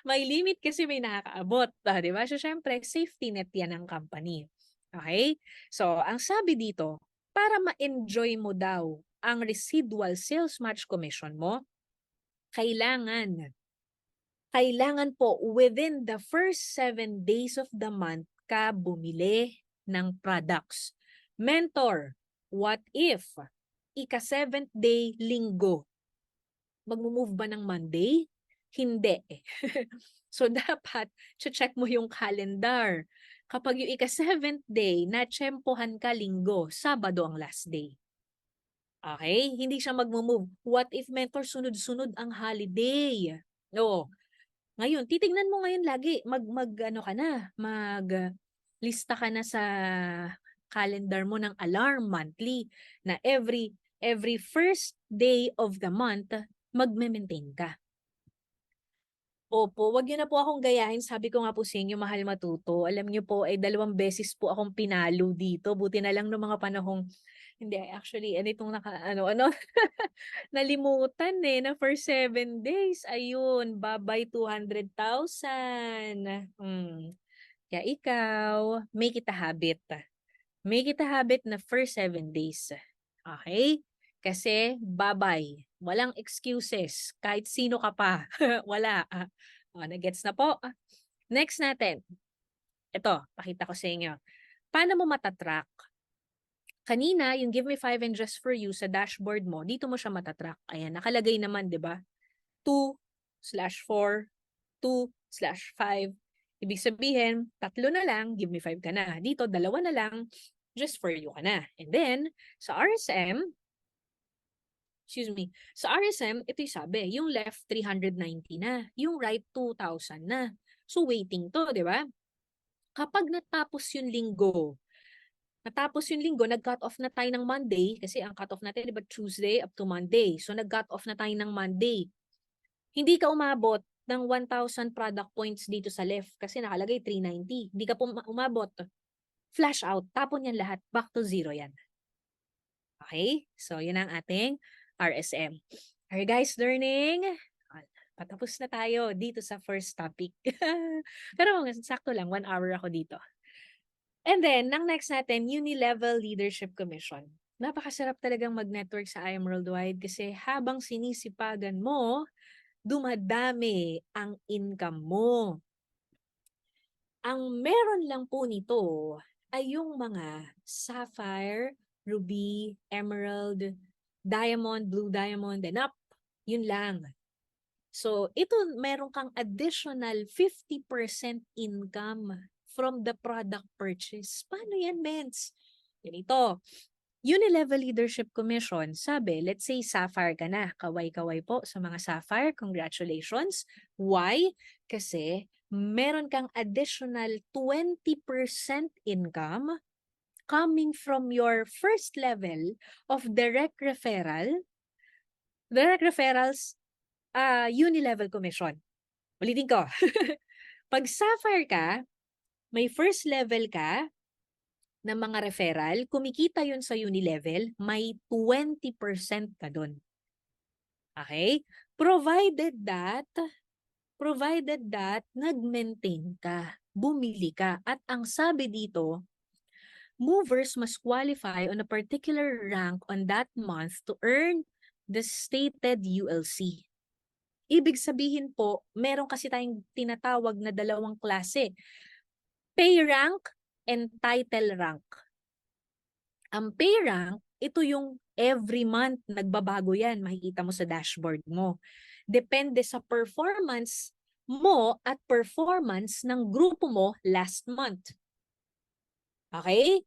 May limit kasi may nakakaabot. Di ba? So, syempre, safety net yan ng company. Okay? So, ang sabi dito, para ma-enjoy mo daw ang residual sales match commission mo, kailangan po within the first 7 days of the month ka bumili ng products. Mentor, what if ika-7th day linggo, magmo-move ba ng Monday? Hindi. So dapat check mo yung calendar. Kapag yung ika-7th day, natsyempohan ka linggo, Sabado ang last day. Okay? Hindi siya magmo-move. What if mentor sunod-sunod ang holiday? No. Ngayon, titignan mo ngayon lagi, ano ka na, lista ka na sa calendar mo ng alarm monthly na every first day of the month, magme-maintain ka. Opo, wag niyo na po akong gayahin. Sabi ko nga po sa inyo, mahal matuto. Alam niyo po, 2 beses po akong pinalo dito. Buti na lang noong mga panahong, hindi, actually, itong nalimutan na for 7 days. Ayun, babay 200,000. Kaya ikaw, make it a habit. Make it a habit na first 7 days. Okay? Kasi, babay. Walang excuses. Kahit sino ka pa. Wala. Nagets na po. Next natin. Ito, pakita ko sa inyo. Paano mo matatrack? Kanina, yung give me 5 and just for you sa dashboard mo, dito mo siya matatrack. Ayan, nakalagay naman, di ba? 2/4, 2/5. Ibig sabihin, 3 na lang, give me 5 ka na. Dito, 2 na lang, just for you ka na. And then, sa RSM, ito yung sabi, yung left 390 na, yung right 2,000 na. So, waiting to, di ba? Kapag natapos yung linggo, nag-cut off na tayo ng Monday, kasi ang cut off natin, di ba, Tuesday up to Monday. So, nag-cut off na tayo ng Monday. Hindi ka umabot ng 1,000 product points dito sa left kasi nakalagay 390. Hindi ka umabot. Flash out. Tapon yan lahat. Back to zero yan. Okay? So, yun ang ating RSM. Are you guys learning? Patapos na tayo dito sa first topic. Pero sakto lang, 1 hour ako dito. And then, ang next natin, Unilevel Leadership Commission. Napakasarap talagang mag-network sa IM Worldwide kasi habang sinisipagan mo, dumadami ang income mo. Ang meron lang po nito ay yung mga sapphire, ruby, emerald, diamond, blue diamond, and up. Yun lang. So, ito meron kang additional 50% income from the product purchase. Paano yan, Mens? Ganito. Unilevel Leadership Commission, sabi, let's say sapphire ka na. Kaway-kaway po sa mga sapphire. Congratulations. Why? Kasi meron kang additional 20% income coming from your first level of direct referral. Direct referrals, Unilevel Commission. Ulitin ko. Pag sapphire ka, may first level ka ng mga referral, kumikita yun sa Unilevel, may 20% ka dun. Okay? Provided that nag-maintain ka, bumili ka. At ang sabi dito, movers must qualify on a particular rank on that month to earn the stated ULC. Ibig sabihin po, meron kasi tayong tinatawag na 2 klase. Pay rank and title rank. Ang pay rank, ito yung every month nagbabago yan. Makikita mo sa dashboard mo. Depende sa performance mo at performance ng grupo mo last month. Okay?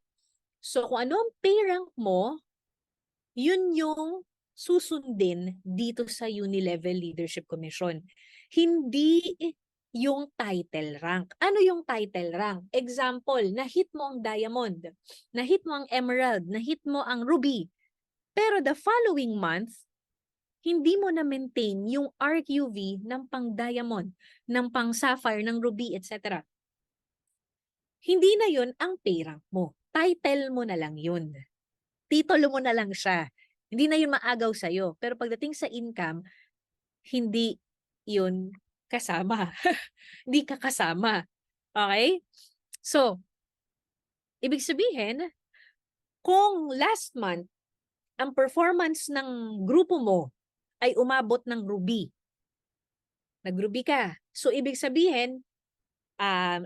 So kung ano ang pay rank mo, yun yung susundin dito sa Unilevel Leadership Commission. Hindi yung title rank. Ano yung title rank? Example, na-hit mo ang diamond, na-hit mo ang emerald, na-hit mo ang ruby. Pero the following month, hindi mo na-maintain yung RQV ng pang-diamond, ng pang-sapphire, ng ruby, etc. Hindi na yun ang pay rank mo. Title mo na lang yun. Titulo mo na lang siya. Hindi na yun maagaw sa'yo. Pero pagdating sa income, hindi yun kasama. Hindi ka kasama. Okay? So, ibig sabihin, kung last month, ang performance ng grupo mo ay umabot ng ruby, nag-ruby ka. So, ibig sabihin,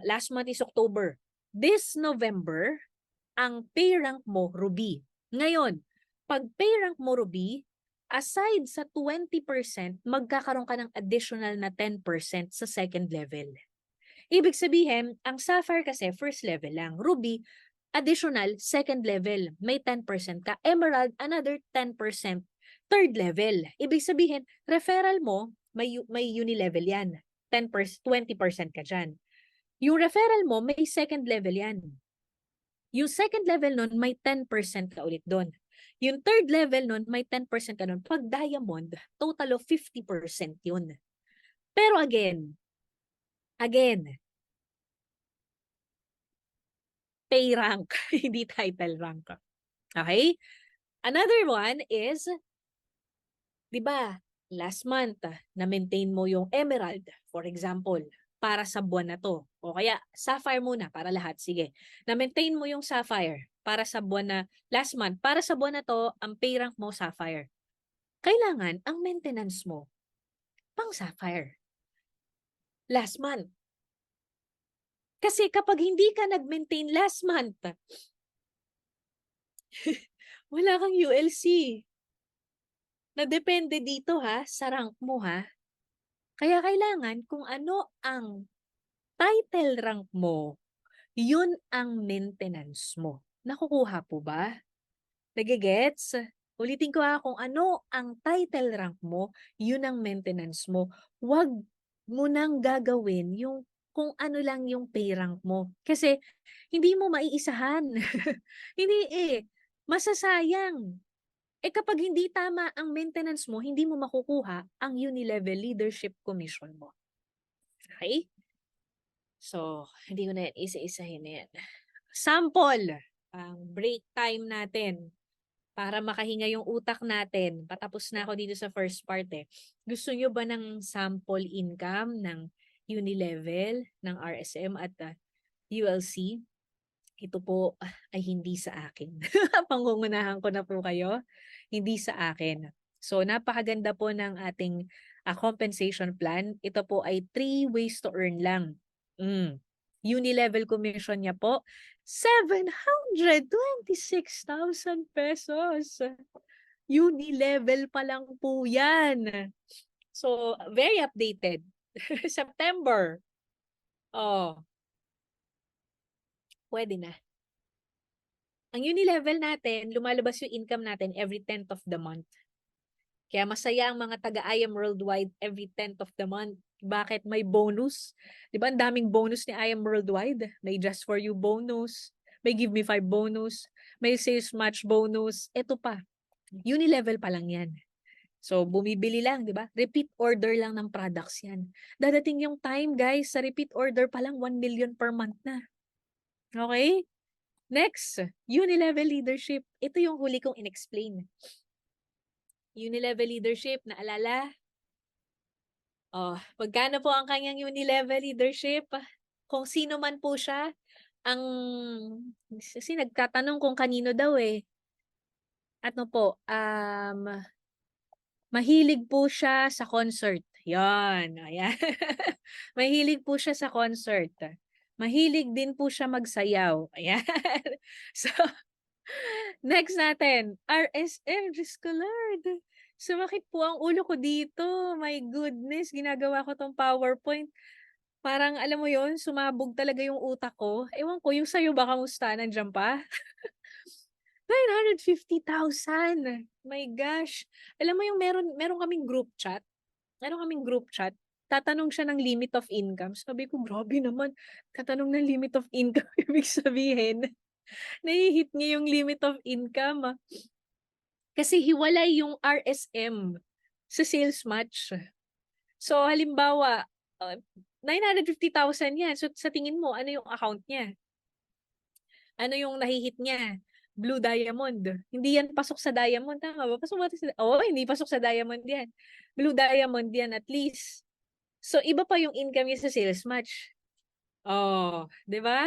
last month is October. This November, ang pay rank mo, ruby. Ngayon, pag pay rank mo, ruby, aside sa 20%, magkakaroon ka ng additional na 10% sa second level. Ibig sabihin, ang sapphire kasi first level lang. Ruby, additional second level. May 10% ka. Emerald, another 10%. Third level. Ibig sabihin, referral mo, may unilevel yan. 10%, 20% ka dyan. Yung referral mo, may second level yan. Yung second level nun, may 10% ka ulit doon. Yung third level nun, may 10% ka nun. Pag diamond, total of 50% yun. Pero again, pay rank, hindi title rank. Okay? Another one is, di ba, last month, na-maintain mo yung emerald, for example, para sa buwan na to. O kaya, sapphire muna para lahat. Sige. Na-maintain mo yung sapphire para sa buwan na, last month, para sa buwan na to, ang pay rank mo, sapphire. kailangan ang maintenance mo pang Sapphire. Last month. Kasi kapag hindi ka nag-maintain last month, wala kang ULC. Na depende dito ha, sa rank mo ha. Kaya kailangan kung ano ang title rank mo, yun ang maintenance mo. Nakukuha po ba? Nagigets? Ulitin ko ha, kung ano ang title rank mo, yun ang maintenance mo. Huwag mo nang gagawin yung kung ano lang yung pay rank mo. Kasi hindi mo maiisahan. Hindi masasayang. Kapag hindi tama ang maintenance mo, hindi mo makukuha ang Unilevel Leadership Commission mo. Okay? So, hindi ko na yan isa-isahin na yan. Sample, ang break time natin para makahinga yung utak natin. Patapos na ako dito sa first part eh. Gusto nyo ba ng sample income ng Unilevel, ng RSM at ULC? Ito po ay hindi sa akin. Pangungunahan ko na po kayo. Hindi sa akin. So, napakaganda po ng ating compensation plan. Ito po ay 3 ways to earn lang. Unilevel commission niya po, 726,000 pesos. Unilevel pa lang po yan. So, very updated. September. Oh, pwede na. Ang Unilevel natin, lumalabas yung income natin every 10th of the month. Kaya masaya ang mga taga-I Am Worldwide every 10th of the month. Bakit? May bonus. Di ba ang daming bonus ni I Am Worldwide? May Just For You bonus. May Give Me 5 bonus. May Sales Match bonus. Ito pa. Unilevel pa lang yan. So, bumibili lang, di ba? Repeat order lang ng products yan. Dadating yung time, guys, sa repeat order pa lang 1 million per month na. Okay? Next, Unilevel Leadership. Ito yung huli kong in-explain. Unilevel Leadership, naalala? Oh, magkano po ang kanyang Unilevel Leadership? Kung sino man po siya, kasi nagtatanong kung kanino daw eh. Ano po, mahilig po siya sa concert. Yan, ayan. Mahilig po siya sa concert. Mahilig din po siya magsayaw. Ayan. So, next natin, RSM, Diyos ko Lord. Sumakit po ang ulo ko dito. My goodness, ginagawa ko tong PowerPoint. Parang, alam mo yon, sumabog talaga yung utak ko. Ewan ko, yung sa'yo ba, kamusta? Nandiyan pa? 950,000. My gosh. Alam mo yung meron kaming group chat. Meron kaming group chat. Tatanong siya ng limit of income. Sabi ko, grabe naman. Tatanong ng limit of income. Ibig sabihin, nahihit niya yung limit of income. Kasi hiwalay yung RSM sa sales match. So, halimbawa, 950,000 yan. So, sa tingin mo, ano yung account niya? Ano yung nahihit niya? Blue Diamond. Hindi yan pasok sa Diamond. Tama ba? Pasok ba sa... Oo, hindi pasok sa Diamond yan. Blue Diamond yan at least. So, iba pa yung income niya sa sales match. Oh, di ba?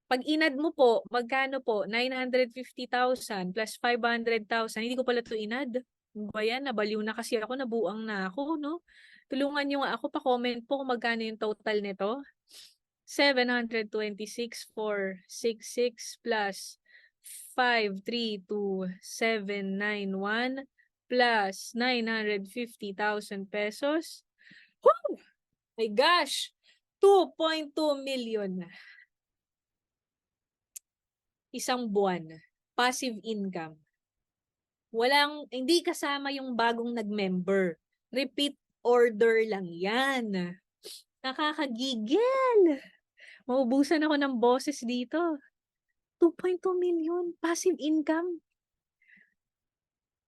Pag inad mo po, magkano po? 950,000 plus 500,000. Hindi ko pala ito inad. Ano ba yan? Nabaliw na kasi ako. Nabuang na ako, no? Tulungan nyo nga ako. Pa-comment po kung magkano yung total nito. 726,466 plus 532,791 plus 950,000 pesos. Woo! My gosh! 2.2 million. Isang buwan. Passive income. Hindi kasama yung bagong nag-member. Repeat order lang yan. Nakakagigil. Maubusan ako ng boses dito. 2.2 million passive income.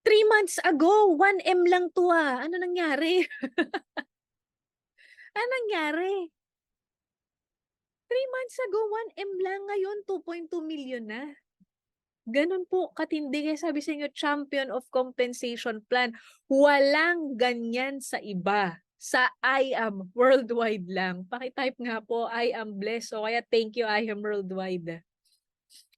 3 months ago, 1M lang to ah. Ano nangyari? Ano nangyari? 3 months ago, 1M lang. Ngayon, 2.2 million na. Ganun po katindi. Kaya sabi sa inyo, champion of compensation plan. Walang ganyan sa iba. Sa I Am Worldwide lang. Pakitype nga po, I am blessed. O kaya thank you, I Am Worldwide.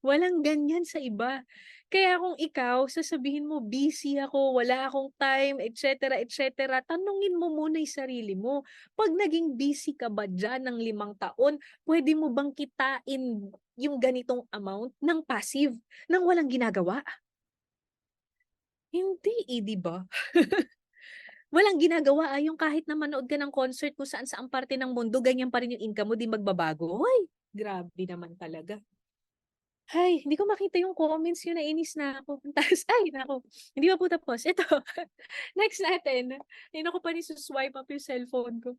Walang ganyan sa iba. Kaya kung ikaw, sasabihin mo, busy ako, wala akong time, etc., etc., tanungin mo muna yung sarili mo. Pag naging busy ka ba dyan ng 5 taon, pwede mo bang kitain yung ganitong amount ng passive, nang walang ginagawa? Hindi eh, di ba? Walang ginagawa yung kahit na manood ka ng concert kung saan-saang parte ng mundo, ganyan pa rin yung income mo, di magbabago. Hoy, grabe naman talaga. Ay, hindi ko makita yung comments yun, nainis na ako. Tapos, ay, naku, hindi pa po tapos. Ito, next natin. Ay, naku pa ni swipe up yung cellphone ko.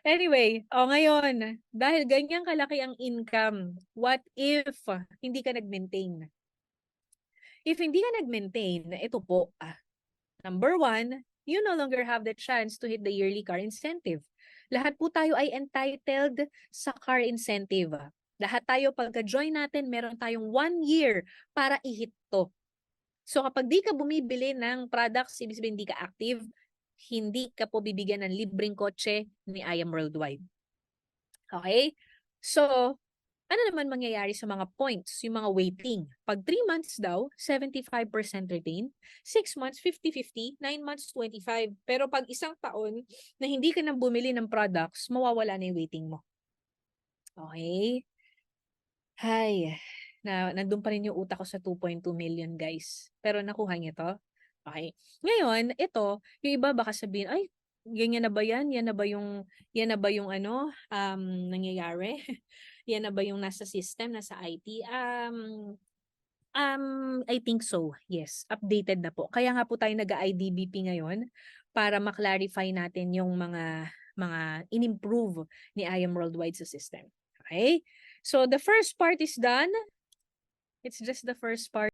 Anyway, ngayon, dahil ganyan kalaki ang income, what if hindi ka nag-maintain? If hindi ka nag-maintain, ito po, number one, you no longer have the chance to hit the yearly car incentive. Lahat po tayo ay entitled sa car incentive. Lahat tayo, pagka-join natin, meron tayong 1 year para i-hit to. So kapag di ka bumibili ng products, ibig sabihin di ka active, hindi ka po bibigyan ng libreng kotse ni I Am Worldwide. Okay? So, ano naman mangyayari sa mga points, yung mga waiting? Pag 3 months daw, 75% retain. 6 months, 50-50. 9 months, 25. Pero pag 1 taon na hindi ka nang bumili ng products, mawawala na yung waiting mo. Okay? Hay, nandun pa rin yung utak ko sa 2.2 million, guys. Pero nakuha niyo to? Okay. Ngayon, ito, yung iba baka sabihin, ay, ganyan na ba yan? Yan na ba yung ano, nangyayari? Yan na ba yung nasa system, nasa IT? I think so. Yes, updated na po. Kaya nga po tayo nag-IDBP ngayon para ma-clarify natin yung mga in-improve ni I Am Worldwide sa system. Okay? So the first part is done. It's just the first part.